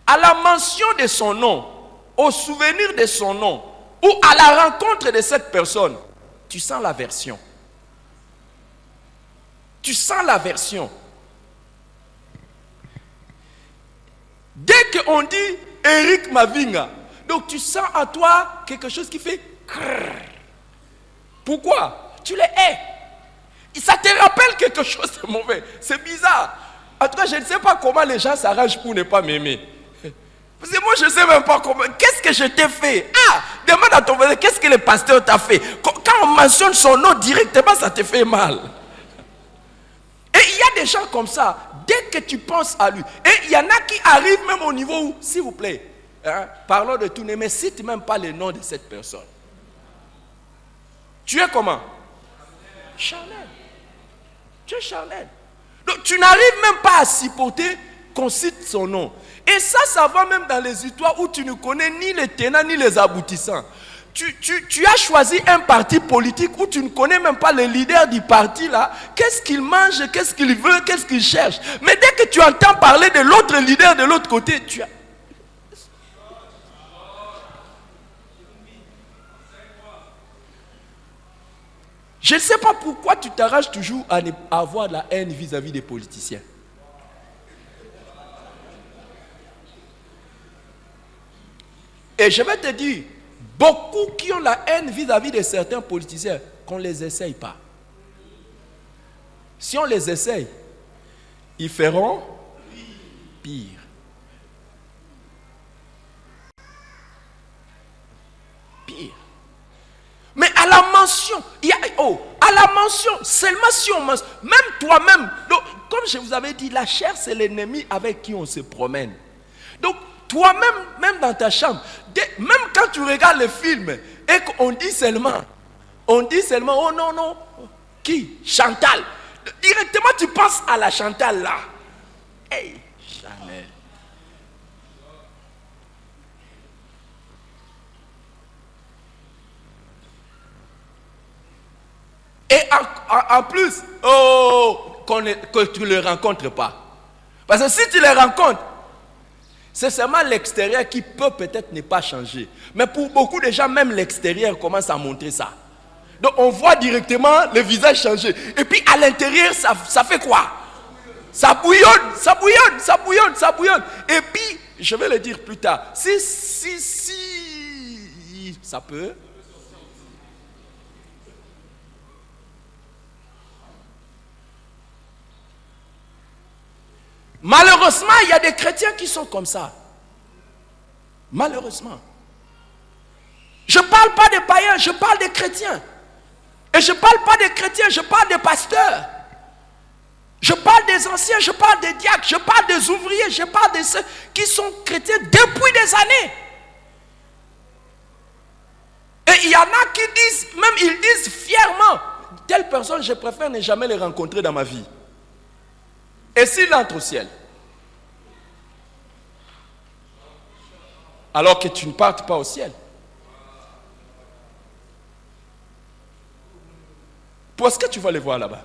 à la mention de son nom, au souvenir de son nom, ou à la rencontre de cette personne, tu sens l'aversion. Tu sens l'aversion. Dès qu'on dit Eric Mavinga, donc tu sens en toi quelque chose qui fait crrr. Pourquoi? Tu les hais. Ça te rappelle quelque chose de mauvais. C'est bizarre. En tout cas, je ne sais pas comment les gens s'arrangent pour ne pas m'aimer. Parce que moi, je ne sais même pas comment. Qu'est-ce que je t'ai fait? Ah, demande à ton voisin, qu'est-ce que le pasteur t'a fait? Quand on mentionne son nom directement, ça te fait mal. Et il y a des gens comme ça, dès que tu penses à lui. Et il y en a qui arrivent même au niveau où, s'il vous plaît, parlons de tout, ne me cite même pas le nom de cette personne. Tu es comment? Charnel. Tu es charnel. Donc tu n'arrives même pas à supporter qu'on cite son nom. Et ça va même dans les histoires où tu ne connais ni les tenants ni les aboutissants. Tu as choisi un parti politique où tu ne connais même pas le leader du parti là. Qu'est-ce qu'il mange, qu'est-ce qu'il veut, qu'est-ce qu'il cherche. Mais dès que tu entends parler de l'autre leader de l'autre côté, tu as... Je ne sais pas pourquoi tu t'arraches toujours à avoir de la haine vis-à-vis des politiciens. Et je vais te dire, beaucoup qui ont la haine vis-à-vis de certains politiciens, qu'on ne les essaye pas. Si on les essaye, ils feront pire. Pire. Mais à la mention, à la mention, seulement si on mentionne, même toi-même, donc, comme je vous avais dit, la chair c'est l'ennemi avec qui on se promène. Donc, toi-même, même dans ta chambre, même quand tu regardes le film et qu'on dit seulement, oh non, non, qui? Chantal. Directement tu penses à la Chantal là. Hey, Chanel. Et en plus, que tu ne les rencontres pas. Parce que si tu les rencontres, c'est seulement l'extérieur qui peut peut-être ne pas changer. Mais pour beaucoup de gens, même l'extérieur commence à montrer ça. Donc on voit directement le visage changer. Et puis à l'intérieur, ça fait quoi? Ça bouillonne, ça bouillonne, ça bouillonne, ça bouillonne. Et puis, je vais le dire plus tard, si, ça peut... Malheureusement, il y a des chrétiens qui sont comme ça. Malheureusement. Je ne parle pas des païens, je parle des chrétiens. Et je ne parle pas des chrétiens, je parle des pasteurs. Je parle des anciens, je parle des diacres, je parle des ouvriers, je parle de ceux qui sont chrétiens depuis des années. Et il y en a qui disent, même ils disent fièrement, telle personne, je préfère ne jamais les rencontrer dans ma vie. Et s'il entre au ciel, alors que tu ne partes pas au ciel, parce que tu vas les voir là-bas.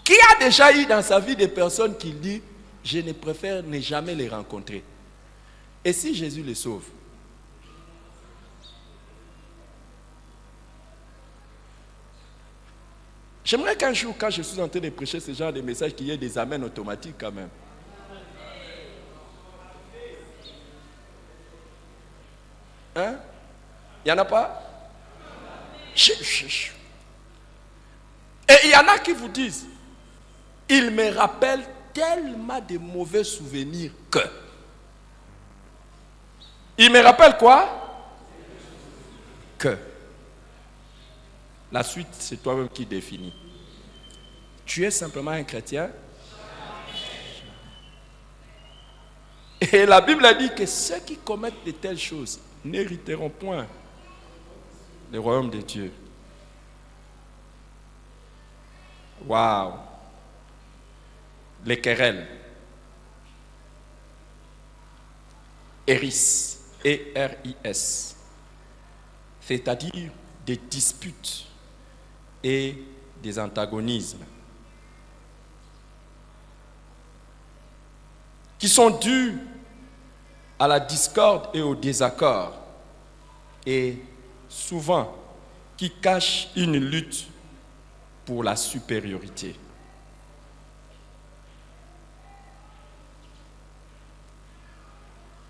Qui a déjà eu dans sa vie des personnes qui disent, je ne préfère ne jamais les rencontrer. Et si Jésus les sauve? J'aimerais qu'un jour, quand je suis en train de prêcher ce genre de message, qu'il y ait des amens automatiques quand même. Hein? Il n'y en a pas? Et il y en a qui vous disent, il me rappelle tellement de mauvais souvenirs que... Il me rappelle quoi? Que. La suite, c'est toi-même qui définis. Tu es simplement un chrétien. Et la Bible a dit que ceux qui commettent de telles choses n'hériteront point le royaume de Dieu. Waouh! Les querelles. Eris, E-R-I-S. C'est-à-dire des disputes et des antagonismes qui sont dus à la discorde et au désaccord et souvent qui cachent une lutte pour la supériorité.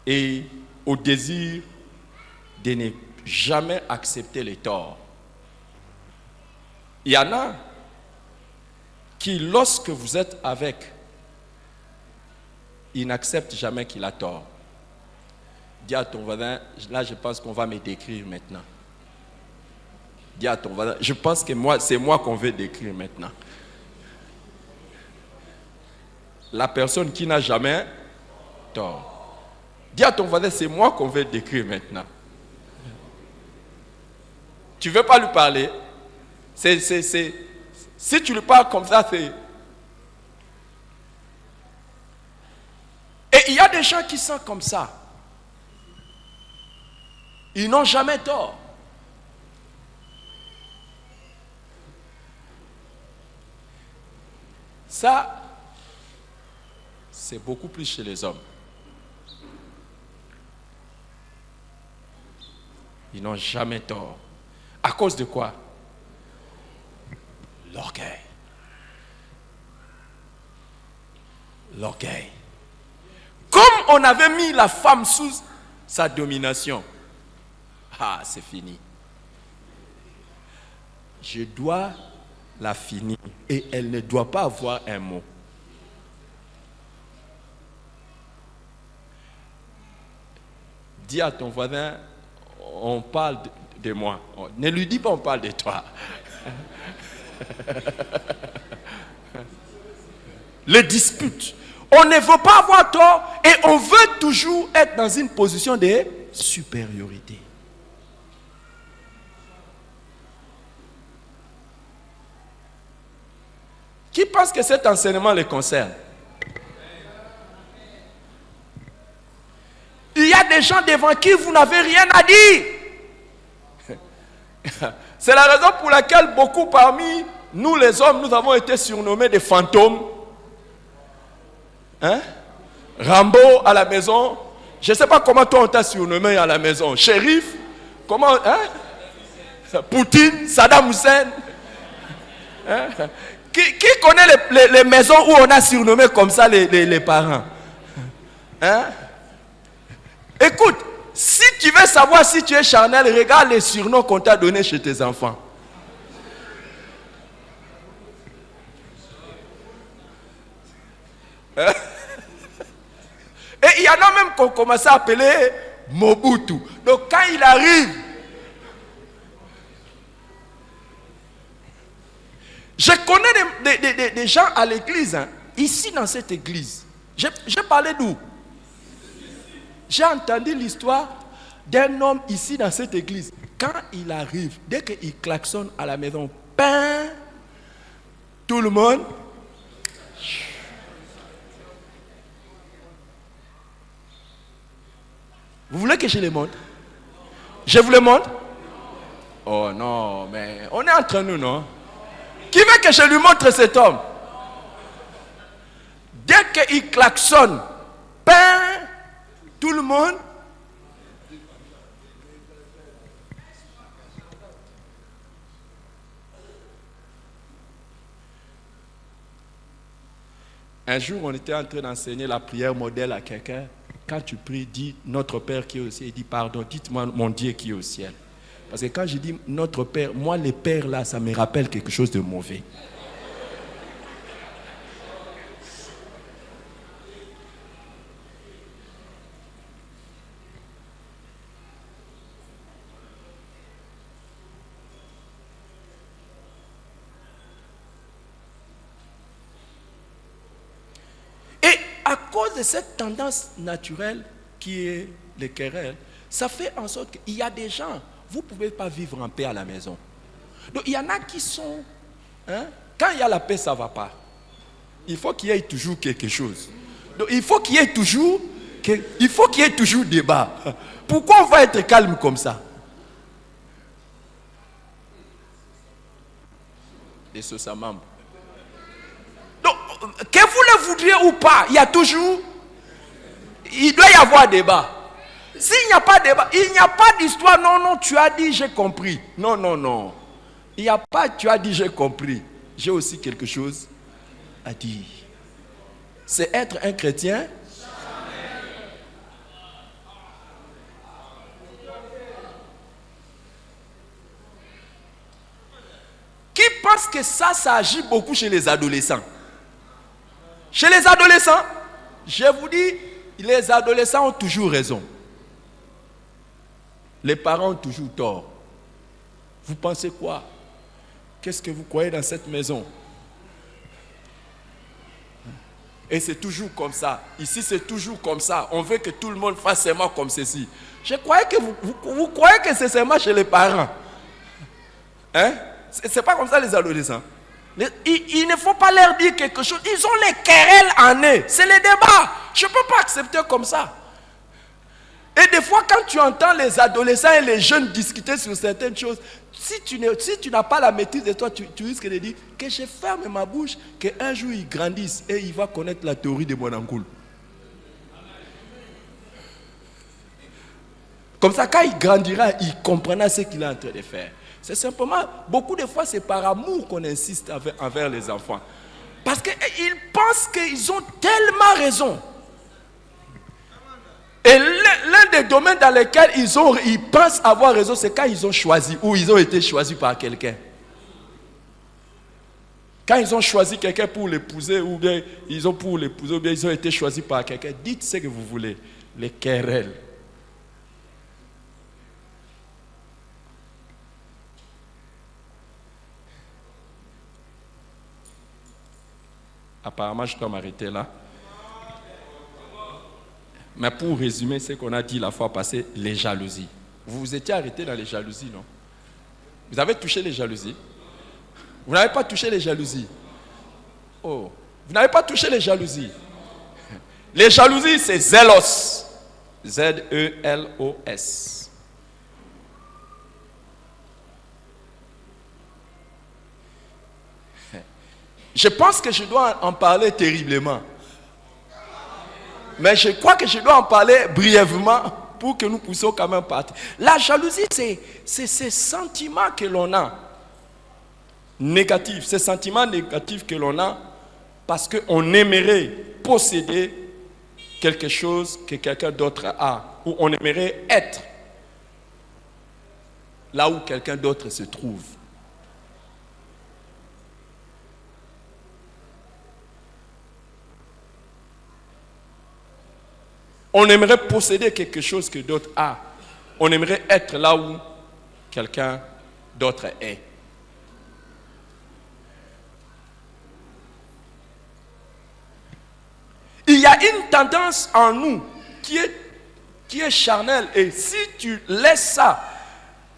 Et au désir de ne jamais accepter les torts. Il y en a qui, lorsque vous êtes avec, ils n'acceptent jamais qu'il a tort. Dis à ton voisin, là je pense qu'on va me décrire maintenant. Dis à ton voisin, je pense que c'est moi qu'on veut décrire maintenant. La personne qui n'a jamais tort. Dis à ton voisin, c'est moi qu'on veut décrire maintenant. Tu ne veux pas lui parler? Si tu lui parles comme ça, c'est... Et il y a des gens qui sont comme ça. Ils n'ont jamais tort. Ça, c'est beaucoup plus chez les hommes. Ils n'ont jamais tort. À cause de quoi? L'orgueil. L'orgueil. Comme on avait mis la femme sous sa domination. Ah, c'est fini. Je dois la finir et elle ne doit pas avoir un mot. Dis à ton voisin, on parle de moi. Ne lui dis pas on parle de toi. Les disputes. On ne veut pas avoir tort et on veut toujours être dans une position de supériorité. Qui pense que cet enseignement les concerne? Il y a des gens devant qui vous n'avez rien à dire. C'est la raison pour laquelle beaucoup parmi nous les hommes, nous avons été surnommés des fantômes. Hein? Rambo à la maison. Je ne sais pas comment toi on t'a surnommé à la maison. Shérif. Comment, hein? Poutine, Saddam Hussein. Hein? Qui connaît les maisons où on a surnommé comme ça les parents? Hein? Écoute, si tu veux savoir si tu es charnel, regarde les surnoms qu'on t'a donnés chez tes enfants. Hein? Et il y en a même qu'on commence à appeler Mobutu. Donc quand il arrive, je connais des gens à l'église, hein, ici dans cette église. J'ai parlé d'où? J'ai entendu l'histoire d'un homme ici dans cette église. Quand il arrive, dès qu'il klaxonne à la maison, pain, tout le monde. Vous voulez que je le montre? Je vous le montre? Oh non, mais on est entre nous, non? Qui veut que je lui montre cet homme? Dès qu'il klaxonne, pain, tout le monde. Un jour, on était en train d'enseigner la prière modèle à quelqu'un. Quand tu pries, dis notre Père qui est au ciel. Il dit pardon, dites-moi mon Dieu qui est au ciel. Parce que quand je dis notre Père, moi les pères là, ça me rappelle quelque chose de mauvais. cause de cette tendance naturelle qui est les querelles, ça fait en sorte qu'il y a des gens, vous ne pouvez pas vivre en paix à la maison. Donc il y en a qui sont, quand il y a la paix, ça ne va pas. Il faut qu'il y ait toujours quelque chose. Donc il faut qu'il y ait toujours débat. Pourquoi on va être calme comme ça? Des sosamambes. Donc, que vous le voudriez ou pas, il doit y avoir débat. S'il n'y a pas de débat, il n'y a pas d'histoire. Non, non, tu as dit, j'ai compris. Non, non, non. Il n'y a pas, tu as dit, j'ai compris. J'ai aussi quelque chose à dire. C'est être un chrétien. Qui pense que ça agit beaucoup chez les adolescents? Chez les adolescents, je vous dis, les adolescents ont toujours raison. Les parents ont toujours tort. Vous pensez quoi? Qu'est-ce que vous croyez dans cette maison? Et c'est toujours comme ça. Ici, c'est toujours comme ça. On veut que tout le monde fasse seulement comme ceci. Je croyais que vous croyez que c'est seulement chez les parents. Hein? C'est pas comme ça les adolescents. Il ne faut pas leur dire quelque chose. Ils ont les querelles en eux. C'est les débats. Je ne peux pas accepter comme ça. Et des fois, quand tu entends les adolescents et les jeunes discuter sur certaines choses, si tu n'as pas la maîtrise de toi, tu risques de dire que je ferme ma bouche, qu'un jour il grandisse et il va connaître la théorie de Monangoul. Comme ça, quand il grandira, il comprendra ce qu'il est en train de faire. C'est simplement, beaucoup de fois, c'est par amour qu'on insiste envers les enfants. Parce qu'ils pensent qu'ils ont tellement raison. Et l'un des domaines dans lesquels ils pensent avoir raison, c'est quand ils ont choisi, ou ils ont été choisis par quelqu'un. Quand ils ont choisi quelqu'un pour l'épouser, ou bien ils ont été choisis par quelqu'un, dites ce que vous voulez. Les querelles. Apparemment, je dois m'arrêter là. Mais pour résumer ce qu'on a dit la fois passée, les jalousies. Vous vous étiez arrêté dans les jalousies, non? Vous avez touché les jalousies? Vous n'avez pas touché les jalousies? Oh, vous n'avez pas touché les jalousies? Les jalousies, c'est zélos. Z-E-L-O-S. Je pense que je dois en parler terriblement. Mais je crois que je dois en parler brièvement pour que nous puissions quand même partir. La jalousie, c'est ces sentiments que l'on a négatifs. Ces sentiments négatifs que l'on a parce qu'on aimerait posséder quelque chose que quelqu'un d'autre a. Ou on aimerait être là où quelqu'un d'autre se trouve. On aimerait posséder quelque chose que d'autres a. On aimerait être là où quelqu'un d'autre est. Il y a une tendance en nous qui est charnelle. Et si tu laisses ça,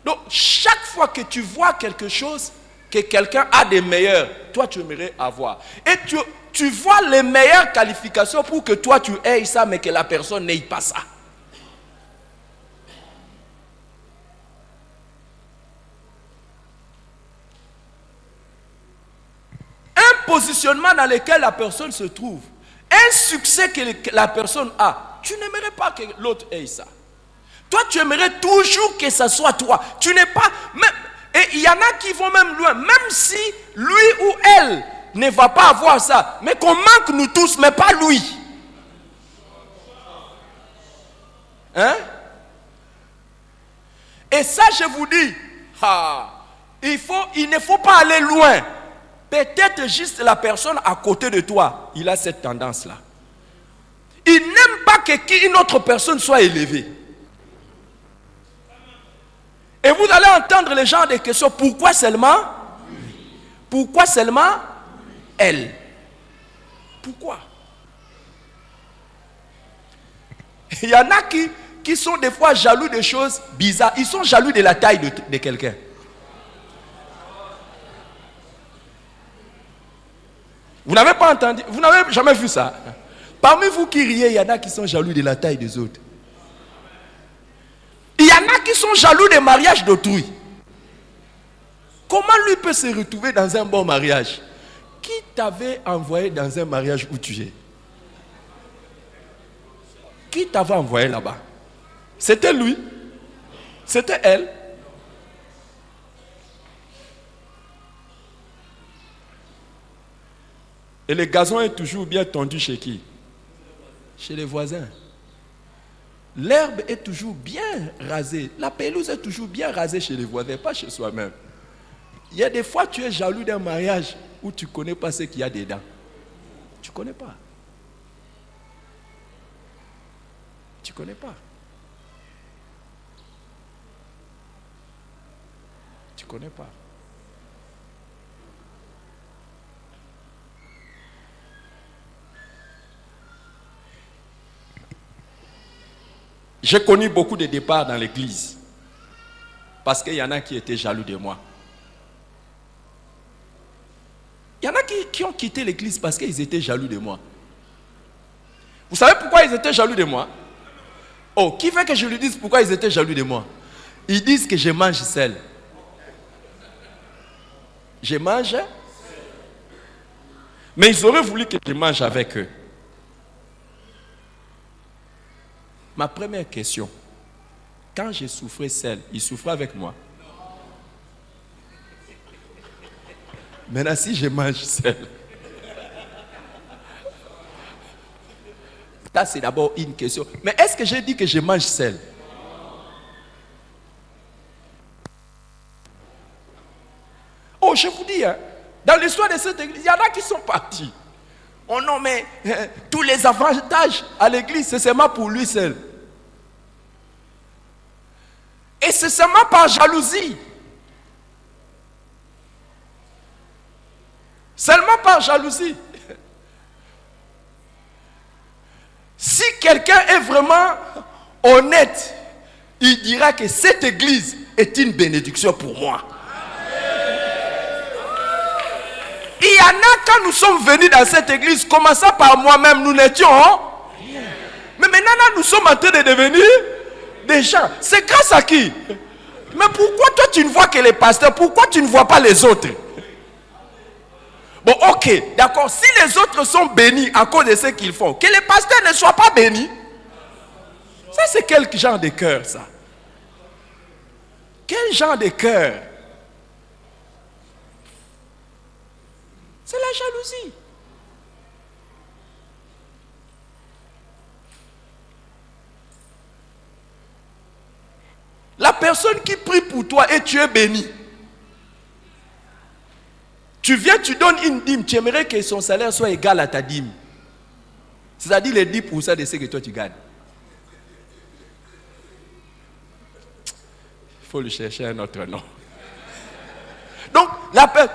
donc chaque fois que tu vois quelque chose que quelqu'un a des meilleurs, toi tu aimerais avoir. Et tu vois les meilleures qualifications pour que toi tu aies ça, mais que la personne n'ait pas ça. Un positionnement dans lequel la personne se trouve, un succès que la personne a, tu n'aimerais pas que l'autre ait ça. Toi, tu aimerais toujours que ça soit toi. Tu n'es pas... et il y en a qui vont même loin, même si lui ou elle ne va pas avoir ça, mais qu'on manque nous tous, mais pas lui. Hein? Et ça, je vous dis, il ne faut pas aller loin. Peut-être juste la personne à côté de toi, il a cette tendance-là. Il n'aime pas qu'une autre personne soit élevée. Et vous allez entendre les gens des questions. Pourquoi seulement? Pourquoi seulement elle? Pourquoi? Il y en a qui sont des fois jaloux de choses bizarres. Ils sont jaloux de la taille de quelqu'un. Vous n'avez pas entendu? Vous n'avez jamais vu ça? Parmi vous qui riez, il y en a qui sont jaloux de la taille des autres. Il y en a qui sont jaloux des mariages d'autrui. Comment lui peut se retrouver dans un bon mariage? Qui t'avait envoyé dans un mariage où tu es? Qui t'avait envoyé là-bas? C'était lui? C'était elle? Et le gazon est toujours bien tendu chez qui? Chez les voisins. L'herbe est toujours bien rasée. La pelouse est toujours bien rasée chez les voisins, pas chez soi-même. Il y a des fois, tu es jaloux d'un mariage où tu ne connais pas ce qu'il y a dedans. Tu ne connais pas. Tu ne connais pas. Tu ne connais pas. J'ai connu beaucoup de départs dans l'église parce qu'il y en a qui étaient jaloux de moi. Il y en a qui ont quitté l'église parce qu'ils étaient jaloux de moi. Vous savez pourquoi ils étaient jaloux de moi? Oh, qui fait que je lui dise pourquoi ils étaient jaloux de moi? Ils disent que je mange seul. Je mange, mais ils auraient voulu que je mange avec eux. Ma première question, quand je souffrais seul, ils souffraient avec moi? Maintenant, si je mange seul, ça c'est d'abord une question. Mais est-ce que j'ai dit que je mange seul? Oh, je vous dis, hein, dans l'histoire de cette église, il y en a qui sont partis. On nommait tous les avantages à l'église, c'est seulement pour lui seul. Et c'est seulement par jalousie. Seulement par jalousie. Si quelqu'un est vraiment honnête, il dira que cette église est une bénédiction pour moi. Il y en a, quand nous sommes venus dans cette église, commençant par moi-même, nous n'étions rien. Mais maintenant, nous sommes en train de devenir des gens. C'est grâce à qui? Mais pourquoi toi tu ne vois que les pasteurs? Pourquoi tu ne vois pas les autres? Bon, ok, d'accord. Si les autres sont bénis à cause de ce qu'ils font, que les pasteurs ne soient pas bénis. Ça, c'est quel genre de cœur, ça? Quel genre de cœur? C'est la jalousie. La personne qui prie pour toi et tu es béni. Tu viens, tu donnes une dîme, tu aimerais que son salaire soit égal à ta dîme. C'est-à-dire les 10% de ce que toi tu gagnes. Il faut lui chercher un autre nom. Donc,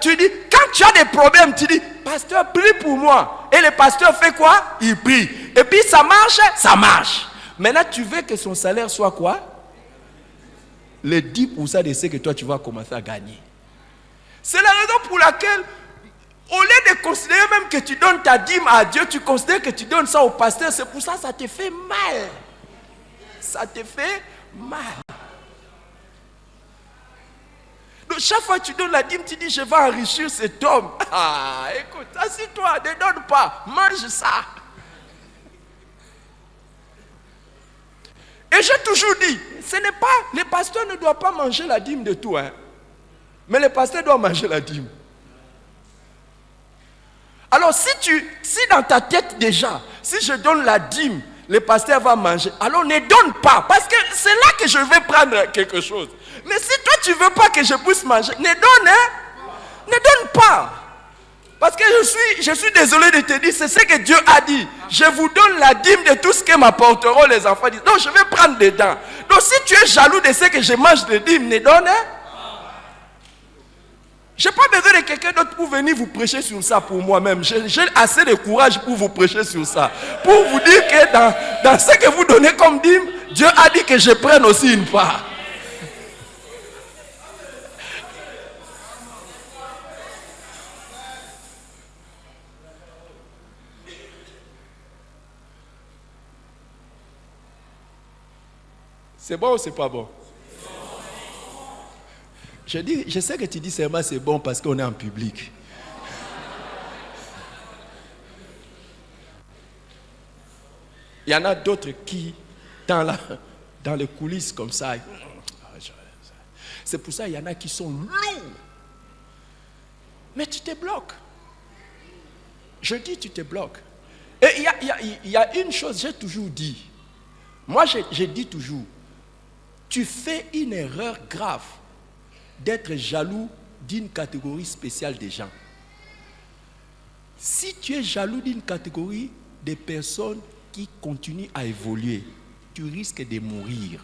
tu dis, quand tu as des problèmes, tu dis, pasteur, prie pour moi. Et le pasteur fait quoi? Il prie. Et puis ça marche, ça marche. Maintenant, tu veux que son salaire soit quoi? Les 10% de ce que toi tu vas commencer à gagner. C'est la raison pour laquelle, au lieu de considérer même que tu donnes ta dîme à Dieu, tu considères que tu donnes ça au pasteur. C'est pour ça que ça te fait mal. Ça te fait mal. Donc chaque fois que tu donnes la dîme, tu dis, je vais enrichir cet homme. Ah, écoute, assis-toi, ne donne pas, mange ça. Et j'ai toujours dit, ce n'est pas, les pasteurs ne doivent pas manger la dîme de tout, hein. Mais les pasteurs doivent manger la dîme. Alors si dans ta tête déjà, si je donne la dîme, le pasteur va manger, alors ne donne pas, parce que c'est là que je vais prendre quelque chose. Mais si toi tu ne veux pas que je puisse manger, ne donne, hein? Ne donne pas. Parce que je suis désolé de te dire, c'est ce que Dieu a dit. Je vous donne la dîme de tout ce que m'apporteront les enfants. Donc je vais prendre dedans. Donc si tu es jaloux de ce que je mange de dîme, ne donne, hein? Je n'ai pas besoin de quelqu'un d'autre pour venir vous prêcher sur ça pour moi-même. J'ai assez de courage pour vous prêcher sur ça. Pour vous dire que dans ce que vous donnez comme dîme, Dieu a dit que je prenne aussi une part. C'est bon ou c'est pas bon? Je sais que tu dis seulement c'est bon parce qu'on est en public. Il y en a d'autres qui, dans les coulisses comme ça, c'est pour ça qu'il y en a qui sont lourds. Mais tu te bloques. Je dis tu te bloques. Et il y a une chose, j'ai toujours dit. Moi, je dis toujours, tu fais une erreur grave d'être jaloux d'une catégorie spéciale de gens. Si tu es jaloux d'une catégorie de personnes qui continuent à évoluer, tu risques de mourir.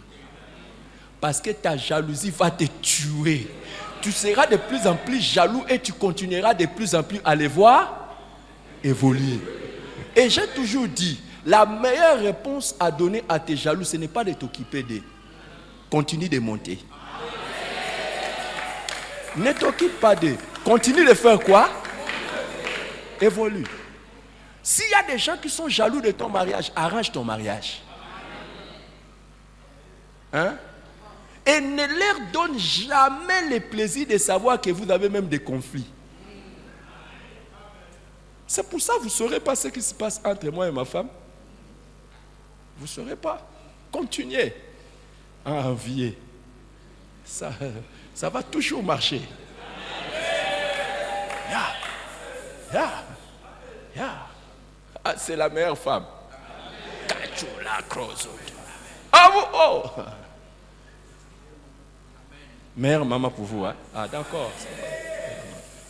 Parce que ta jalousie va te tuer. Tu seras de plus en plus jaloux et tu continueras de plus en plus à les voir évoluer. Et j'ai toujours dit, la meilleure réponse à donner à tes jaloux, ce n'est pas de t'occuper d'eux. Continue de monter. Ne t'occupe pas d'eux. Continue de faire quoi? Évolue. S'il y a des gens qui sont jaloux de ton mariage, arrange ton mariage. Hein? Et ne leur donne jamais le plaisir de savoir que vous avez même des conflits. C'est pour ça que vous ne saurez pas ce qui se passe entre moi et ma femme. Vous ne saurez pas. Continuez à envier. Ça va toujours marcher. Ah, c'est la meilleure femme. Ah, oh. Meilleure maman pour vous, hein? Ah, d'accord.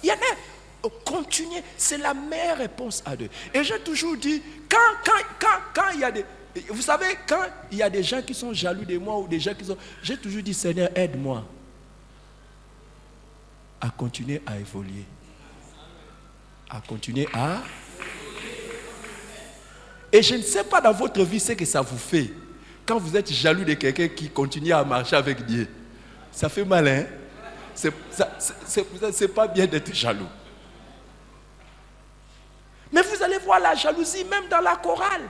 Il y en a. Continuez. C'est la meilleure réponse à deux. Et j'ai toujours dit, quand il y a des... Vous savez, quand il y a des gens qui sont jaloux de moi ou des gens qui sont... J'ai toujours dit, Seigneur, aide-moi à continuer à évoluer. À continuer à... Et je ne sais pas dans votre vie ce que ça vous fait quand vous êtes jaloux de quelqu'un qui continue à marcher avec Dieu. Ça fait mal, hein? C'est pas bien d'être jaloux. Mais vous allez voir la jalousie même dans la chorale,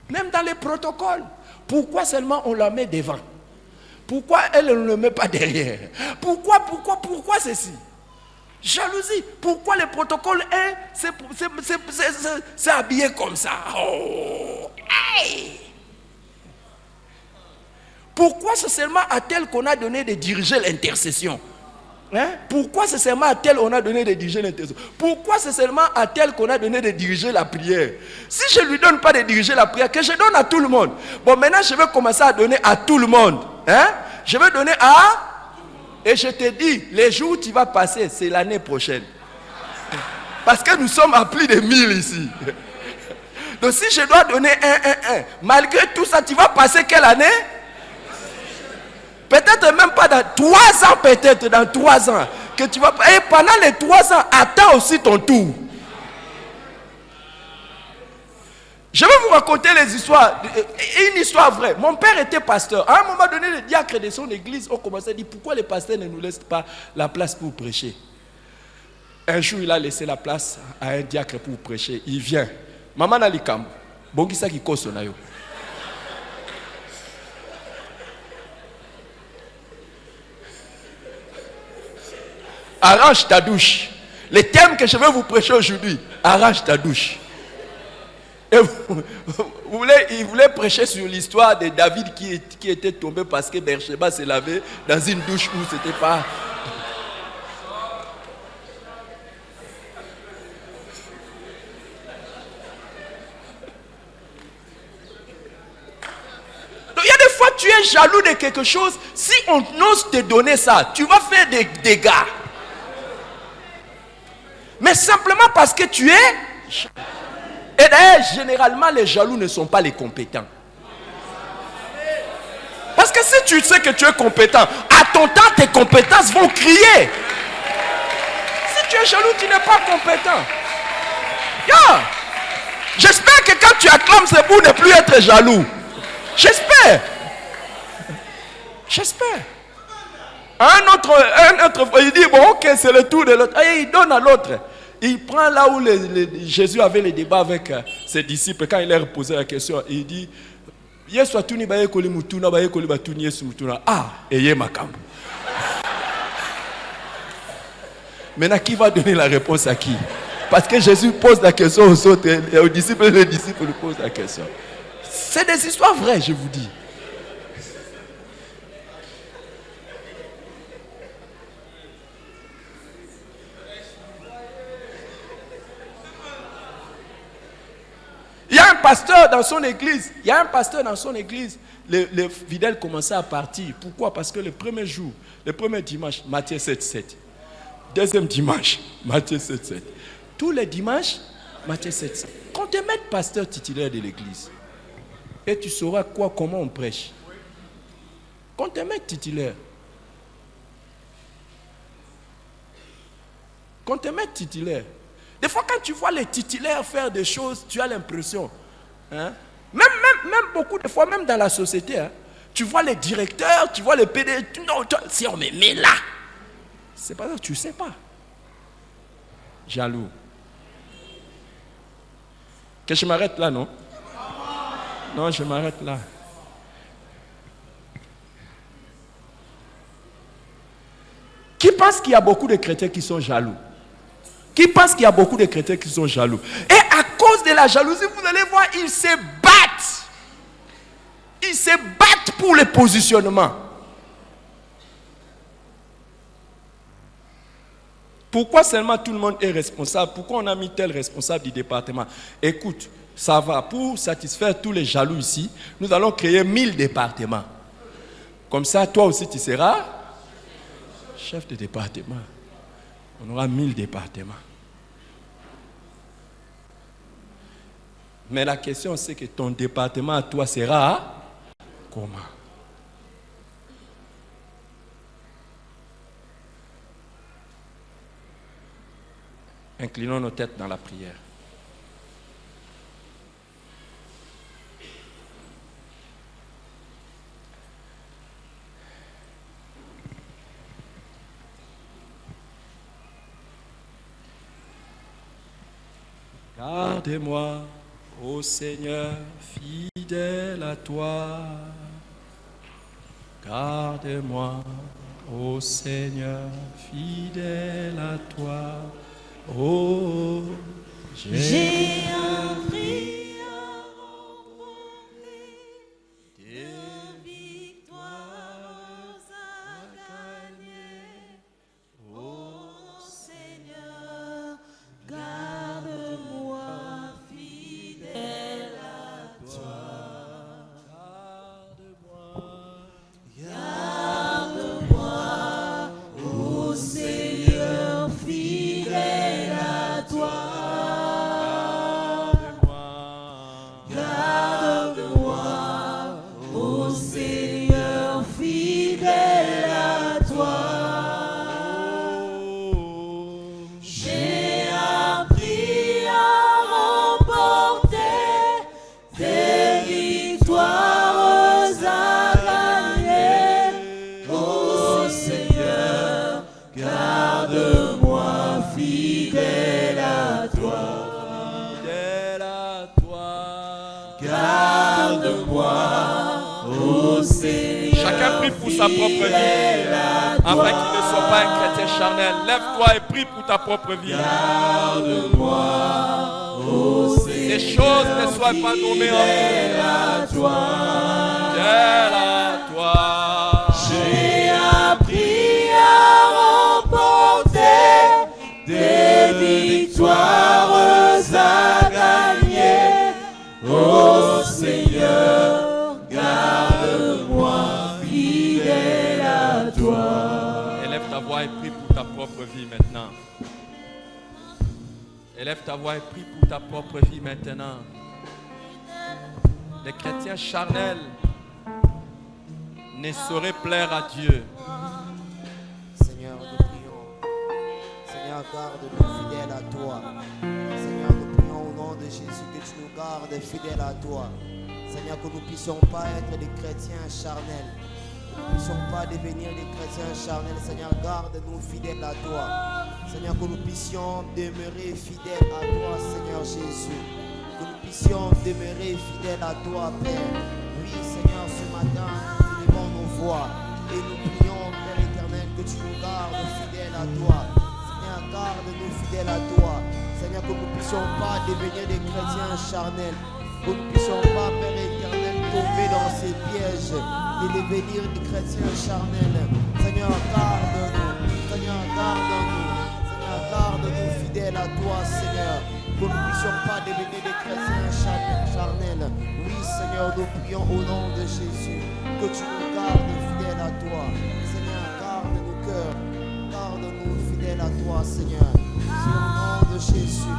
même dans les protocoles. Pourquoi seulement on la met devant? Pourquoi elle ne le met pas derrière? Pourquoi ceci? Jalousie. Pourquoi le protocole est c'est habillé comme ça? Oh, hey! Pourquoi c'est seulement à tel qu'on a donné de diriger l'intercession? Hein? Pourquoi c'est seulement à tel on a donné de diriger l'intercession? Pourquoi c'est seulement à tel qu'on a donné de diriger la prière? Si je ne lui donne pas de diriger la prière, que je donne à tout le monde. Bon, maintenant je vais commencer à donner à tout le monde. Hein? Je vais donner à... Et je te dis, les jours où tu vas passer, c'est l'année prochaine. Parce que nous sommes à plus de 1000 ici. Donc si je dois donner un, malgré tout ça, tu vas passer quelle année? Peut-être même pas dans 3 ans, peut-être dans 3 ans. Que tu vas... Et pendant les 3 ans, attends aussi ton tour. Je vais vous raconter les histoires, une histoire vraie. Mon père était pasteur. À un moment donné, les diacres de son église ont commencé à dire pourquoi les pasteurs ne nous laissent pas la place pour prêcher. Un jour, il a laissé la place à un diacre pour prêcher. Il vient. Maman Nalikam, Bongisa qui cause son ayo. Arrange ta douche. Le thème que je vais vous prêcher aujourd'hui, arrange ta douche. Et il voulait prêcher sur l'histoire de David qui était tombé parce que Bersheba s'est lavé dans une douche où c'était pas... Donc il y a des fois tu es jaloux de quelque chose, si on ose te donner ça, tu vas faire des dégâts. Mais simplement parce que tu es... Et d'ailleurs, généralement, les jaloux ne sont pas les compétents. Parce que si tu sais que tu es compétent, à ton temps, tes compétences vont crier. tu es jaloux, tu n'es pas compétent. Yeah. J'espère que quand tu acclames, c'est pour ne plus être jaloux. J'espère. Un autre, il dit, bon, ok, c'est le tour de l'autre. Et il donne à l'autre. Il prend là où Jésus avait le débat avec ses disciples. Quand il leur posait la question, il dit, Yesu atuni baye koli mutuna, baye koli batuni Yesu mutuna. Ah, eye makambo. Maintenant, qui va donner la réponse à qui? Parce que Jésus pose la question aux autres, et aux disciples, les disciples lui posent la question. C'est des histoires vraies, je vous dis. Il y a un pasteur dans son église. Les fidèles commençaient à partir. Pourquoi? Parce que le premier jour, le premier dimanche, Matthieu 7:7. Deuxième dimanche, Matthieu 7:7. Tous les dimanches, Matthieu 7:7. Qu'on te mette pasteur titulaire de l'église, et tu sauras comment on prêche. Qu'on te mette titulaire. Des fois, quand tu vois les titulaires faire des choses, tu as l'impression. Hein? Même beaucoup de fois, même dans la société, hein, tu vois les directeurs, tu vois les PD. Non, si on me met là, c'est pas ça, tu ne sais pas. Jaloux. Que je m'arrête là, non? Non, je m'arrête là. Qui pense qu'il y a beaucoup de chrétiens qui sont jaloux? Et à cause de la jalousie, vous allez voir, ils se battent. Pour le positionnement. Pourquoi seulement tout le monde est responsable? Pourquoi on a mis tel responsable du département? Écoute, ça va. Pour satisfaire tous les jaloux ici, nous allons créer 1000 départements. Comme ça, toi aussi, tu seras chef de département. On aura 1000 départements. Mais la question, c'est que ton département à toi sera comment? Inclinons nos têtes dans la prière. Garde-moi, ô Seigneur, fidèle à toi. Garde-moi, ô Seigneur, fidèle à toi. Oh, j'ai appris à remporter des victoires à gagner. Oh Seigneur, garde-moi fidèle à toi. Garde-moi, ô Seigneur, fidèle à toi. Garde-moi, ô Seigneur, fidèle à toi. J'ai appris à remporter des victoires à gagner. Ô Seigneur, garde-moi fidèle à toi. Garde-moi, ô Seigneur. Chacun prie pour sa propre vie, afin qu'il ne soit pas un chrétien charnel. Lève-toi et prie pour ta propre vie. Garde-moi, ô Seigneur. Ces choses ne soient pas nommées en toi. Fidèle à toi. J'ai appris à remporter des victoires à gagner. Ô Seigneur, garde-moi fidèle à toi. Élève ta voix et prie pour ta propre vie maintenant. Élève ta voix et prie pour ta propre vie maintenant. Les chrétiens charnels ne sauraient plaire à Dieu. Seigneur, nous prions. Seigneur, garde-nous fidèles à toi. Seigneur, nous prions au nom de Jésus que tu nous gardes fidèles à toi. Seigneur, que nous ne puissions pas être des chrétiens charnels. Que nous ne puissions pas devenir des chrétiens charnels. Seigneur, garde-nous fidèles à toi. Seigneur, que nous puissions demeurer fidèles à toi, Seigneur Jésus. Que nous puissions demeurer fidèles à toi, Père. Oui, Seigneur, ce matin, nous élevons nos voix et nous prions, Père éternel, que tu nous gardes fidèles à toi. Seigneur, garde-nous fidèles à toi. Seigneur, que nous ne puissions pas devenir des chrétiens charnels. Que nous ne puissions pas, Père éternel, tomber dans ces pièges et devenir des chrétiens charnels. Seigneur, garde-nous. Seigneur, garde-nous. Seigneur, garde-nous fidèles à toi, Seigneur. Que nous ne puissions pas devenir des chrétiens charnels. Oui, Seigneur, nous prions au nom de Jésus. Que tu nous gardes fidèles à toi. Seigneur, garde nos cœurs. Garde-nous fidèles à toi, Seigneur. C'est au nom de Jésus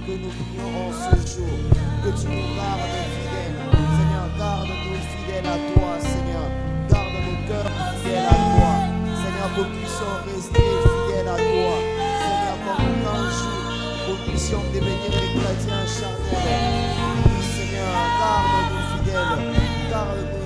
que nous prions en ce jour. Que tu nous gardes fidèles. Seigneur, garde-nous fidèles à toi, Seigneur. Garde nos cœurs fidèles à toi. Seigneur, que nous puissions rester fidèles à toi. Seigneur, comme un jour, que nous puissions devenir des chrétiens charnels. Oui, Seigneur, garde-nous fidèles. Garde-nous